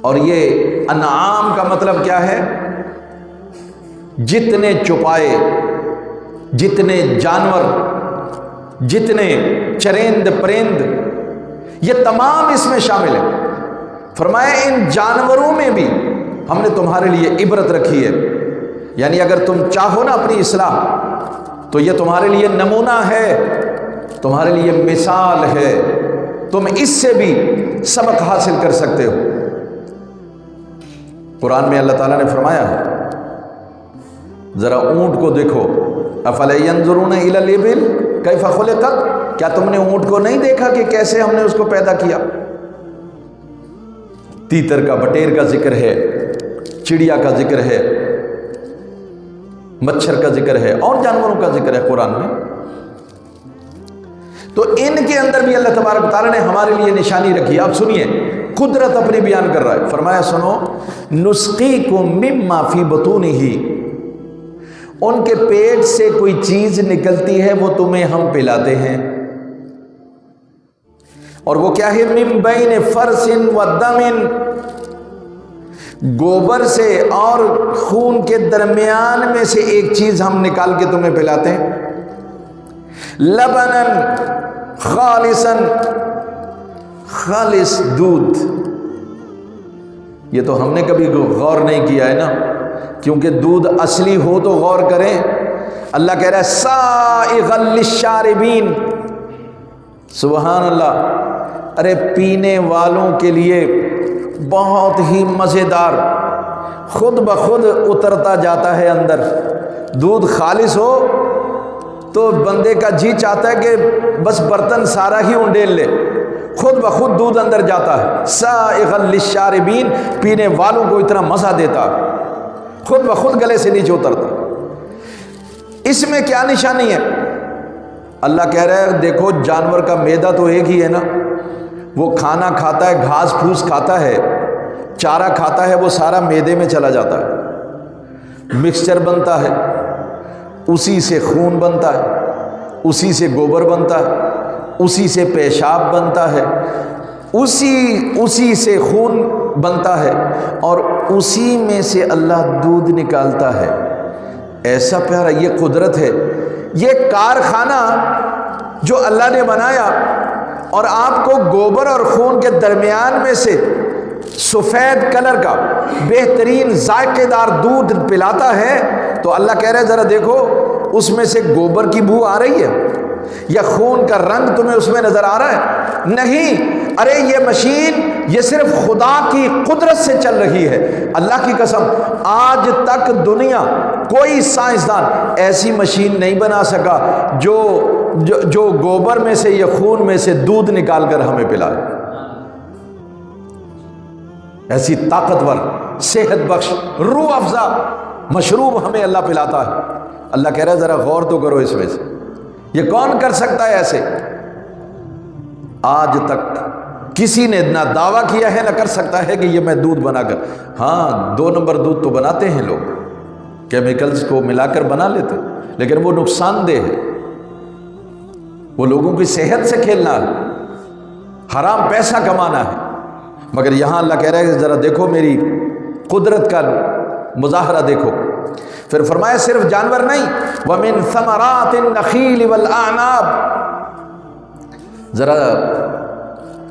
اور یہ انعام کا مطلب کیا ہے؟ جتنے چوپائے، جتنے جانور، جتنے چرند پرند، یہ تمام اس میں شامل ہیں۔ فرمایا ان جانوروں میں بھی ہم نے تمہارے لیے عبرت رکھی ہے، یعنی اگر تم چاہو نا اپنی اصلاح تو یہ تمہارے لیے نمونہ ہے، تمہارے لیے مثال ہے، تم اس سے بھی سبق حاصل کر سکتے ہو۔ قرآن میں اللہ تعالیٰ نے فرمایا ہے ذرا اونٹ کو دیکھو، افلا ینظرون الی الابل کیف خلقت، کیا تم نے اونٹ کو نہیں دیکھا کہ کیسے ہم نے اس کو پیدا کیا؟ تیتر کا، بٹیر کا ذکر ہے، چڑیا کا ذکر ہے، مچھر کا ذکر ہے، اور جانوروں کا ذکر ہے قرآن میں۔ تو ان کے اندر بھی اللہ تبارک تعالیٰ نے ہمارے لیے نشانی رکھی۔ اب سنیے، قدرت اپنی بیان کر رہا ہے، فرمایا سنو نسقیکم مما فی بطونہ، ان کے پیٹ سے کوئی چیز نکلتی ہے وہ تمہیں ہم پلاتے ہیں، اور وہ کیا ہے؟ من بین فرث و دم، گوبر سے اور خون کے درمیان میں سے ایک چیز ہم نکال کے تمہیں پلاتے ہیں، لبنن خالصا، خالص دودھ۔ یہ تو ہم نے کبھی غور نہیں کیا ہے نا، کیونکہ دودھ اصلی ہو تو غور کریں۔ اللہ کہہ رہا ہے سائغا للشاربین، سبحان اللہ، ارے پینے والوں کے لیے بہت ہی مزیدار، خود بخود اترتا جاتا ہے اندر۔ دودھ خالص ہو تو بندے کا جی چاہتا ہے کہ بس برتن سارا ہی انڈیل لے، خود بخود دودھ اندر جاتا ہے۔ سائغا للشاربین، پینے والوں کو اتنا مزہ دیتا، خود بخود گلے سے نیچے اترتا۔ اس میں کیا نشانی ہے؟ اللہ کہہ رہا ہے دیکھو جانور کا معدہ تو ایک ہی ہے نا، وہ کھانا کھاتا ہے، گھاس پھوس کھاتا ہے، چارہ کھاتا ہے، وہ سارا معدے میں چلا جاتا ہے، مکسچر بنتا ہے، اسی سے خون بنتا ہے، اسی سے گوبر بنتا ہے، اسی سے پیشاب بنتا ہے، اسی سے خون بنتا ہے، اور اسی میں سے اللہ دودھ نکالتا ہے۔ ایسا پیارا یہ قدرت ہے، یہ کارخانہ جو اللہ نے بنایا اور آپ کو گوبر اور خون کے درمیان میں سے سفید کلر کا بہترین ذائقے دار دودھ پلاتا ہے، تو اللہ کہہ رہے ذرا دیکھو اس میں سے گوبر کی بو آ رہی ہے یا خون کا رنگ تمہیں اس میں نظر آ رہا ہے؟ نہیں، ارے یہ مشین یہ صرف خدا کی قدرت سے چل رہی ہے۔ اللہ کی قسم آج تک دنیا کوئی سائنسدان ایسی مشین نہیں بنا سکا جو گوبر میں سے یا خون میں سے دودھ نکال کر ہمیں پلائے۔ ایسی طاقتور، صحت بخش، روح افزا مشروب ہمیں اللہ پلاتا ہے۔ اللہ کہہ رہا ہے ذرا غور تو کرو اس میں سے، یہ کون کر سکتا ہے ایسے؟ آج تک کسی نے نہ دعویٰ کیا ہے نہ کر سکتا ہے کہ یہ میں دودھ بنا کر، ہاں 2 نمبر دودھ تو بناتے ہیں لوگ، کیمیکلز کو ملا کر بنا لیتے، لیکن وہ نقصان دہ ہے، وہ لوگوں کی صحت سے کھیلنا ہے، حرام پیسہ کمانا ہے۔ مگر یہاں اللہ کہہ رہا ہے ذرا دیکھو میری قدرت کا مظاہرہ دیکھو۔ پھر فرمایا صرف جانور نہیں، وَمِن ثَمَرَاتِ النَّخِيلِ وَالْأَعْنَابِ، ذرا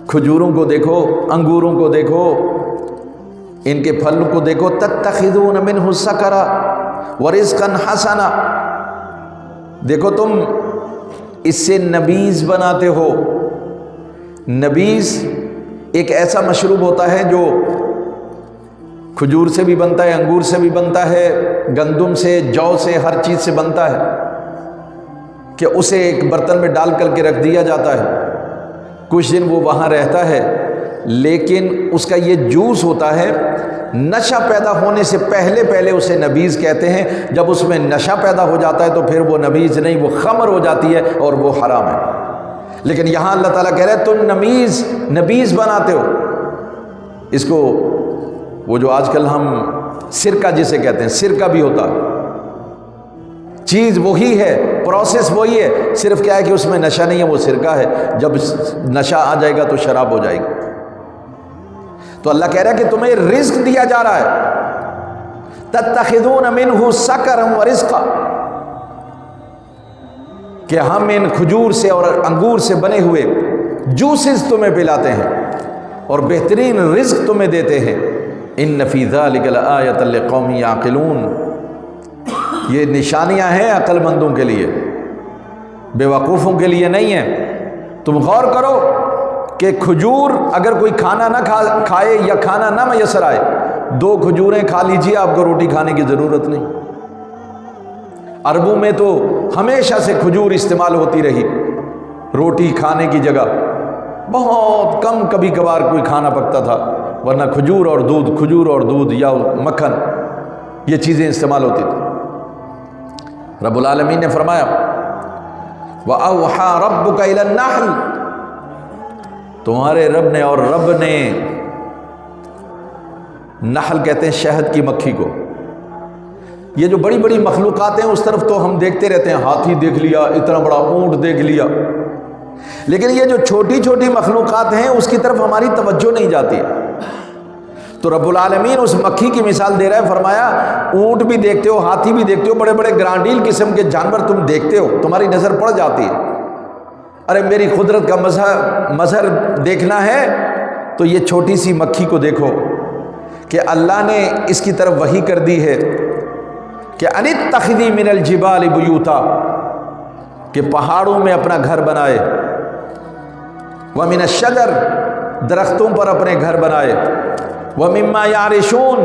کھجوروں کو دیکھو، انگوروں کو دیکھو، ان کے پھل کو دیکھو، تتخذون منہ سکرا ورزقا حسنا، دیکھو تم اس سے نبیذ بناتے ہو۔ نبیذ ایک ایسا مشروب ہوتا ہے جو کھجور سے بھی بنتا ہے، انگور سے بھی بنتا ہے، گندم سے، جو سے، ہر چیز سے بنتا ہے، کہ اسے ایک برتن میں ڈال کر کے رکھ دیا جاتا ہے، کچھ دن وہ وہاں رہتا ہے، لیکن اس کا یہ جوس ہوتا ہے، نشہ پیدا ہونے سے پہلے اسے نبیذ کہتے ہیں۔ جب اس میں نشہ پیدا ہو جاتا ہے تو پھر وہ نبیذ نہیں، وہ خمر ہو جاتی ہے اور وہ حرام ہے۔ لیکن یہاں اللہ تعالیٰ کہہ رہے ہیں تم نبیذ بناتے ہو اس کو، وہ جو آج کل ہم سرکہ جسے کہتے ہیں، سرکہ بھی ہوتا، چیز وہی ہے، پروسیس وہی ہے، صرف کیا ہے کہ اس میں نشہ نہیں ہے، وہ سرکہ ہے، جب نشہ آ جائے گا تو شراب ہو جائے گی۔ تو اللہ کہہ رہا ہے کہ تمہیں رزق دیا جا رہا ہے، تتخذون منہ سکرا ورزقا، کہ ہم ان کھجور سے اور انگور سے بنے ہوئے جوسز تمہیں پلاتے ہیں اور بہترین رزق تمہیں دیتے ہیں۔ ان فی ذلک لآیۃ لقوم یعقلون، یہ نشانیاں ہیں عقل مندوں کے لیے، بے وقوفوں کے لیے نہیں ہیں۔ تم غور کرو کہ کھجور اگر کوئی کھانا نہ کھائے یا کھانا نہ میسر آئے، 2 کھجوریں کھا لیجیے، آپ کو روٹی کھانے کی ضرورت نہیں۔ عربوں میں تو ہمیشہ سے کھجور استعمال ہوتی رہی روٹی کھانے کی جگہ، بہت کم کبھی کبھار کوئی کھانا پکتا تھا، ورنہ کھجور اور دودھ یا مکھن یہ چیزیں استعمال ہوتی تھیں۔ رب العالمین نے فرمایا وَأَوْحَى رَبُّكَ إِلَى النَّحْلِ، تمہارے رب نے، اور رب نے، نحل کہتے ہیں شہد کی مکھی کو۔ یہ جو بڑی بڑی مخلوقات ہیں اس طرف تو ہم دیکھتے رہتے ہیں، ہاتھی دیکھ لیا، اتنا بڑا اونٹ دیکھ لیا، لیکن یہ جو چھوٹی چھوٹی مخلوقات ہیں اس کی طرف ہماری توجہ نہیں جاتی۔ تو رب العالمین اس مکھی کی مثال دے رہا ہے، فرمایا اونٹ بھی دیکھتے ہو، ہاتھی بھی دیکھتے ہو، بڑے بڑے گرانڈیل قسم کے جانور تم دیکھتے ہو، تمہاری نظر پڑ جاتی ہے، ارے میری قدرت کا مظہر دیکھنا ہے تو یہ چھوٹی سی مکھی کو دیکھو کہ اللہ نے اس کی طرف وحی کر دی ہے کہ ان اتخذی من الجبال بیوتا، کہ پہاڑوں میں اپنا گھر بنائے، ومن الشجر، درختوں پر اپنے گھر بنائے، ومما یعرشون،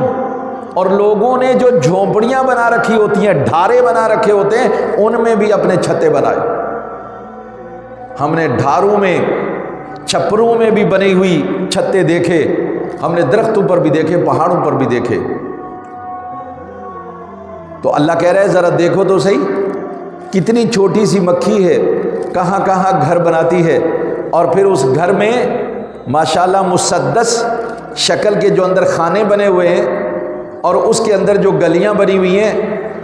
اور لوگوں نے جو جھونپڑیاں بنا رکھی ہوتی ہیں، ڈھارے بنا رکھے ہوتے ہیں، ان میں بھی اپنے چھتے بنائے۔ ہم نے ڈھاروں میں، چھپروں میں بھی بنی ہوئی چھتے دیکھے، ہم نے درختوں پر بھی دیکھے، پہاڑوں پر بھی دیکھے۔ تو اللہ کہہ رہا ہے ذرا دیکھو تو صحیح، کتنی چھوٹی سی مکھی ہے، کہاں کہاں گھر بناتی ہے، اور پھر اس گھر میں ماشاءاللہ مسدس شکل کے جو اندر خانے بنے ہوئے ہیں، اور اس کے اندر جو گلیاں بنی ہوئی ہیں،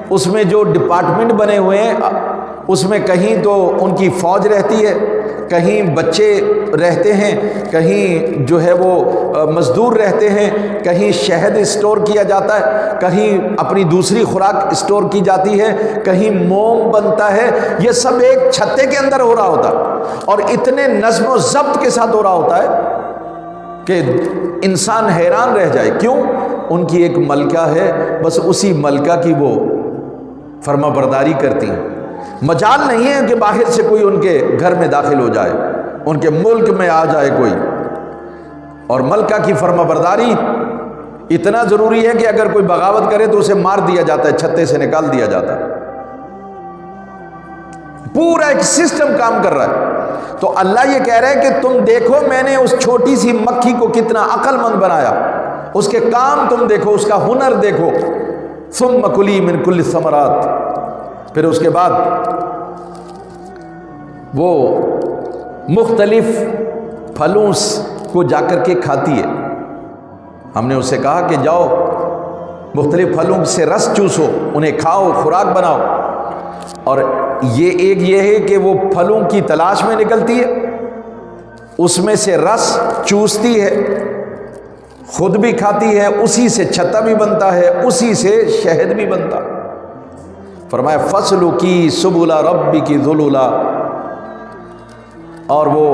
اس میں جو ڈپارٹمنٹ بنے ہوئے ہیں، اس میں کہیں تو ان کی فوج رہتی ہے، کہیں بچے رہتے ہیں، کہیں جو ہے وہ مزدور رہتے ہیں، کہیں شہد اسٹور کیا جاتا ہے، کہیں اپنی دوسری خوراک اسٹور کی جاتی ہے، کہیں موم بنتا ہے، یہ سب ایک چھتے کے اندر ہو رہا ہوتا ہے، اور اتنے نظم و ضبط کے ساتھ ہو رہا ہوتا ہے کہ انسان حیران رہ جائے۔ کیوں؟ ان کی ایک ملکہ ہے، بس اسی ملکہ کی وہ فرما برداری کرتی ہیں، مجال نہیں ہے کہ باہر سے کوئی ان کے گھر میں داخل ہو جائے، ان کے ملک میں آ جائے کوئی، اور ملکہ کی فرما برداری اتنا ضروری ہے کہ اگر کوئی بغاوت کرے تو اسے مار دیا جاتا ہے، چھتے سے نکال دیا جاتا ہے، پورا ایک سسٹم کام کر رہا ہے۔ تو اللہ یہ کہہ رہا ہے کہ تم دیکھو میں نے اس چھوٹی سی مکھی کو کتنا عقل مند بنایا، اس کے کام تم دیکھو، اس کا ہنر دیکھو۔ ثم کلی من کل الثمرات، پھر اس کے بعد وہ مختلف پھلوں کو جا کر کے کھاتی ہے۔ ہم نے اس سے کہا کہ جاؤ مختلف پھلوں سے رس چوسو، انہیں کھاؤ، خوراک بناؤ، اور یہ ہے کہ وہ پھلوں کی تلاش میں نکلتی ہے، اس میں سے رس چوستی ہے، خود بھی کھاتی ہے، اسی سے چھتا بھی بنتا ہے، اسی سے شہد بھی بنتا ہے۔ فرمایا فَاسْلُكِي سُبُلَ رَبِّكِ ذُلُلًا، اور وہ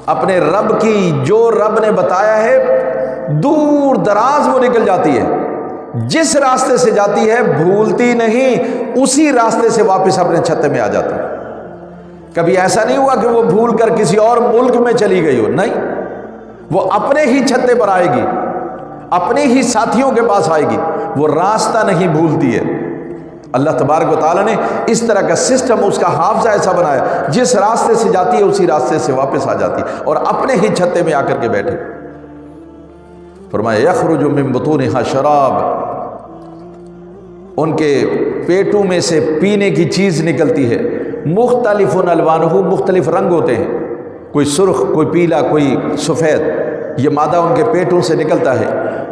اپنے رب کی جو رب نے بتایا ہے دور دراز وہ نکل جاتی ہے، جس راستے سے جاتی ہے بھولتی نہیں، اسی راستے سے واپس اپنے چھتے میں آ جاتی ہے۔ کبھی ایسا نہیں ہوا کہ وہ بھول کر کسی اور ملک میں چلی گئی ہو، نہیں، وہ اپنے ہی چھتے پر آئے گی، اپنے ہی ساتھیوں کے پاس آئے گی، وہ راستہ نہیں بھولتی ہے۔ اللہ تبارک و تعالیٰ نے اس طرح کا سسٹم، اس کا حافظہ ایسا بنایا، جس راستے سے جاتی ہے اسی راستے سے واپس آ جاتی ہے اور اپنے ہی چھتے میں آ کر کے بیٹھے۔ فرمایا یخرج من بطونها شراب، ان کے پیٹوں میں سے پینے کی چیز نکلتی ہے، مختلف الوانہ، مختلف رنگ ہوتے ہیں، کوئی سرخ، کوئی پیلا، کوئی سفید، یہ مادہ ان کے پیٹوں سے نکلتا ہے۔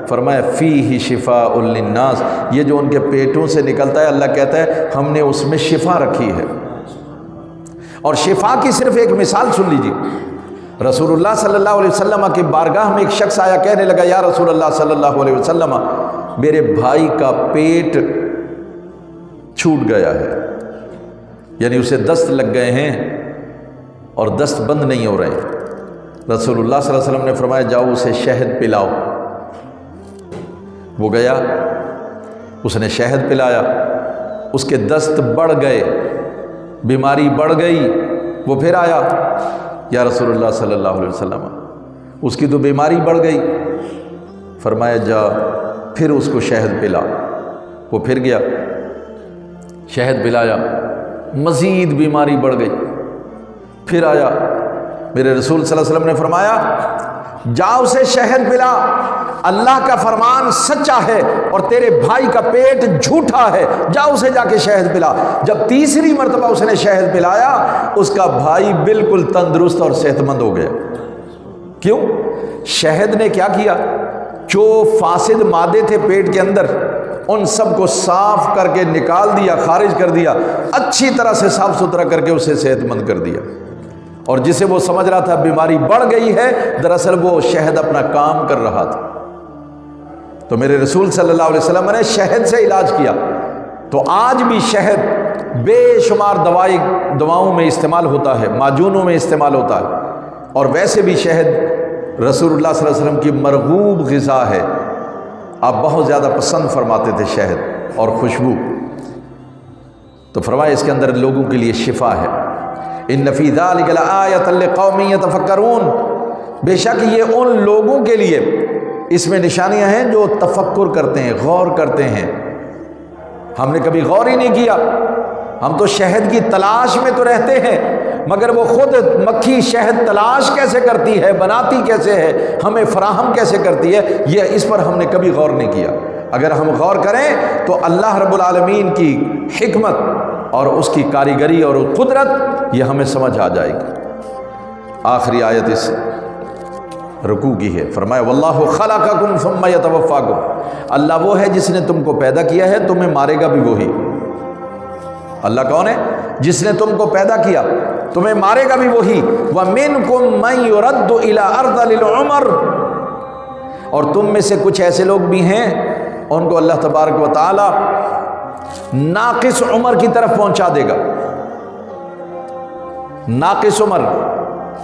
فرمایا فیہ شفاء للناس، یہ جو ان کے پیٹوں سے نکلتا ہے اللہ کہتا ہے ہم نے اس میں شفا رکھی ہے۔ اور شفا کی صرف ایک مثال سن لیجیے، رسول اللہ صلی اللہ علیہ وسلم کی بارگاہ میں ایک شخص آیا، کہنے لگا یا رسول اللہ صلی اللہ علیہ وسلم، میرے بھائی کا پیٹ چھوٹ گیا ہے، یعنی اسے دست لگ گئے ہیں اور دست بند نہیں ہو رہے ہیں۔ رسول اللہ صلی اللہ علیہ وسلم نے فرمایا جاؤ اسے شہد پلاؤ۔ وہ گیا، اس نے شہد پلایا، اس کے دست بڑھ گئے، بیماری بڑھ گئی۔ وہ پھر آیا یا رسول اللہ صلی اللہ علیہ وسلم، اس کی تو بیماری بڑھ گئی۔ فرمایا جا پھر اس کو شہد پلا۔ وہ پھر گیا، شہد پلایا، مزید بیماری بڑھ گئی۔ پھر آیا، میرے رسول صلی اللہ علیہ وسلم نے فرمایا جا اسے شہد پلا، اللہ کا فرمان سچا ہے اور تیرے بھائی کا پیٹ جھوٹا ہے، جا اسے جا کے شہد پلا۔ جب تیسری مرتبہ اس نے شہد پلایا، اس کا بھائی بالکل تندرست اور صحت مند ہو گیا۔ کیوں؟ شہد نے کیا کیا؟ جو فاسد مادے تھے پیٹ کے اندر ان سب کو صاف کر کے نکال دیا، خارج کر دیا، اچھی طرح سے صاف ستھرا کر کے اسے صحت مند کر دیا۔ اور جسے وہ سمجھ رہا تھا بیماری بڑھ گئی ہے، دراصل وہ شہد اپنا کام کر رہا تھا۔ تو میرے رسول صلی اللہ علیہ وسلم نے شہد سے علاج کیا۔ تو آج بھی شہد بے شمار دواؤں میں استعمال ہوتا ہے، معجونوں میں استعمال ہوتا ہے، اور ویسے بھی شہد رسول اللہ صلی اللہ علیہ وسلم کی مرغوب غذا ہے۔ آپ بہت زیادہ پسند فرماتے تھے شہد اور خوشبو۔ تو فرمایا اس کے اندر لوگوں کے لیے شفا ہے۔ ان فی ذلک لآیۃ لقوم یتفکرون، بے شک یہ ان لوگوں کے لیے اس میں نشانیاں ہیں جو تفکر کرتے ہیں، غور کرتے ہیں۔ ہم نے کبھی غور ہی نہیں کیا، ہم تو شہد کی تلاش میں تو رہتے ہیں، مگر وہ خود مکھی شہد تلاش کیسے کرتی ہے، بناتی کیسے ہے، ہمیں فراہم کیسے کرتی ہے، یہ اس پر ہم نے کبھی غور نہیں کیا۔ اگر ہم غور کریں تو اللہ رب العالمین کی حکمت اور اس کی کاریگری اور قدرت یہ ہمیں سمجھ آ جائے گی۔ آخری آیت اس رکوع کی ہے، فرمایا واللہ خلقکم ثم یتوفاکم، اللہ وہ ہے جس نے تم کو پیدا کیا ہے، تمہیں مارے گا بھی وہی۔ اللہ کون ہے؟ جس نے تم کو پیدا کیا، تمہیں مارے گا بھی وہی۔ وَمِنْكُمْ مَنْ يُرَدُّ إِلَىٰ أَرْذَلِ الْعُمَرِ، اور تم میں سے کچھ ایسے لوگ بھی ہیں ان کو اللہ تبارک و تعالی ناقص عمر کی طرف پہنچا دے گا۔ ناقص عمر،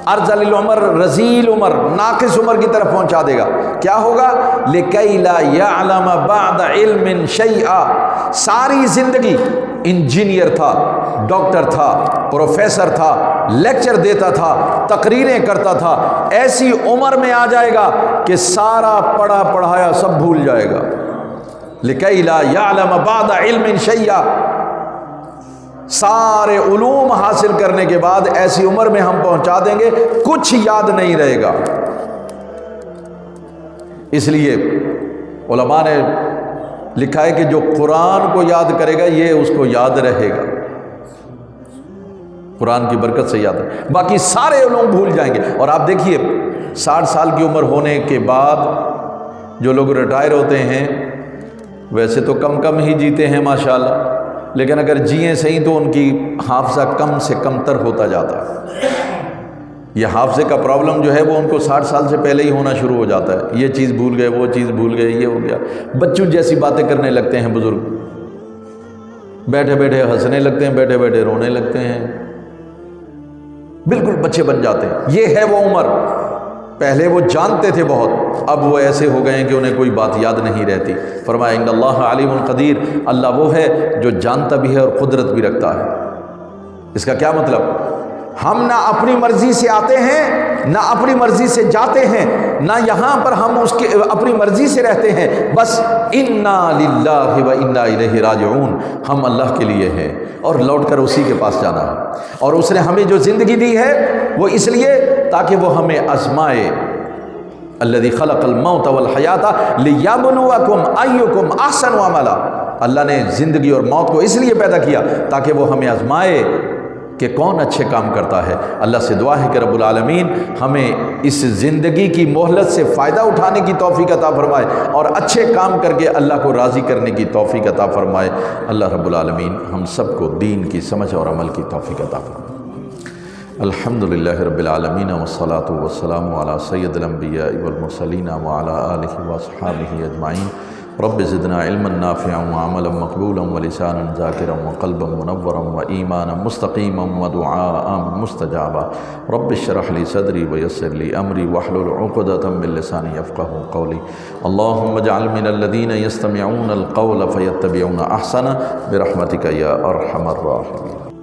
ارذل العمر، رذیل عمر، ناقص عمر کی طرف پہنچا دے گا۔ کیا ہوگا؟ لِكَيْ لَا يَعْلَمَ بَعْدَ عِلْمٍ شَيْئًا، ساری زندگی انجینئر تھا، ڈاکٹر تھا، پروفیسر تھا، لیکچر دیتا تھا، تقریریں کرتا تھا، ایسی عمر میں آ جائے گا کہ سارا پڑھا پڑھایا سب بھول جائے گا۔ لِكَيْ لَا يَعْلَمَ بَعْدَ عِلْمٍ شَيْئًا، سارے علوم حاصل کرنے کے بعد ایسی عمر میں ہم پہنچا دیں گے کچھ یاد نہیں رہے گا۔ اس لیے علماء نے لکھا ہے کہ جو قرآن کو یاد کرے گا یہ اس کو یاد رہے گا، قرآن کی برکت سے یاد ہے، باقی سارے علوم بھول جائیں گے۔ اور آپ دیکھیے 60 سال کی عمر ہونے کے بعد جو لوگ ریٹائر ہوتے ہیں ویسے تو کم ہی جیتے ہیں ماشاءاللہ، لیکن اگر جئیں صحیح تو ان کی حافظہ کم سے کم تر ہوتا جاتا ہے۔ یہ حافظے کا پرابلم جو ہے وہ ان کو 60 سال سے پہلے ہی ہونا شروع ہو جاتا ہے، یہ چیز بھول گئے، وہ چیز بھول گئے، یہ ہو گیا، بچوں جیسی باتیں کرنے لگتے ہیں بزرگ، بیٹھے بیٹھے ہنسنے لگتے ہیں، بیٹھے بیٹھے رونے لگتے ہیں۔ بالکل بچے بن جاتے ہیں۔ یہ ہے وہ عمر، پہلے وہ جانتے تھے بہت، اب وہ ایسے ہو گئے ہیں کہ انہیں کوئی بات یاد نہیں رہتی۔ فرمایا ان اللہ علیم قدیر، اللہ وہ ہے جو جانتا بھی ہے اور قدرت بھی رکھتا ہے۔ اس کا کیا مطلب؟ ہم نہ اپنی مرضی سے آتے ہیں نہ اپنی مرضی سے جاتے ہیں، نہ یہاں پر ہم اس کے اپنی مرضی سے رہتے ہیں، بس انا للہ و انا الیہ راجعون، ہم اللہ کے لیے ہیں اور لوٹ کر اسی کے پاس جانا ہے۔ اور اس نے ہمیں جو زندگی دی ہے وہ اس لیے تاکہ وہ ہمیں آزمائے۔ الذی خلق الموت والحیات لیبلوکم ایکم احسن عملا، اللہ نے زندگی اور موت کو اس لیے پیدا کیا تاکہ وہ ہمیں آزمائے کہ کون اچھے کام کرتا ہے۔ اللہ سے دعا ہے کہ رب العالمین ہمیں اس زندگی کی مہلت سے فائدہ اٹھانے کی توفیق عطا فرمائے اور اچھے کام کر کے اللہ کو راضی کرنے کی توفیق عطا فرمائے۔ اللہ رب العالمین ہم سب کو دین کی سمجھ اور عمل کی توفیق عطا فرمائے۔ الحمدللہ رب العالمین والصلاة والسلام علی سید الانبیاء والمرسلین وعلی آلہ واصحابہ اجمعین۔ رب زدنا علما نافعا وعملا مقبولا ولسانا ذاکرا وقلبا منورا وایمانا مستقیما ودعاء مستجابا۔ رب اشرح لی صدری ویسر لی امری واحلل عقدۃ من لسانی یفقهوا قولی۔ اللهم اجعل من الذین یستمعون القول فیتبعون احسنہ برحمتک یا ارحم الراحمین۔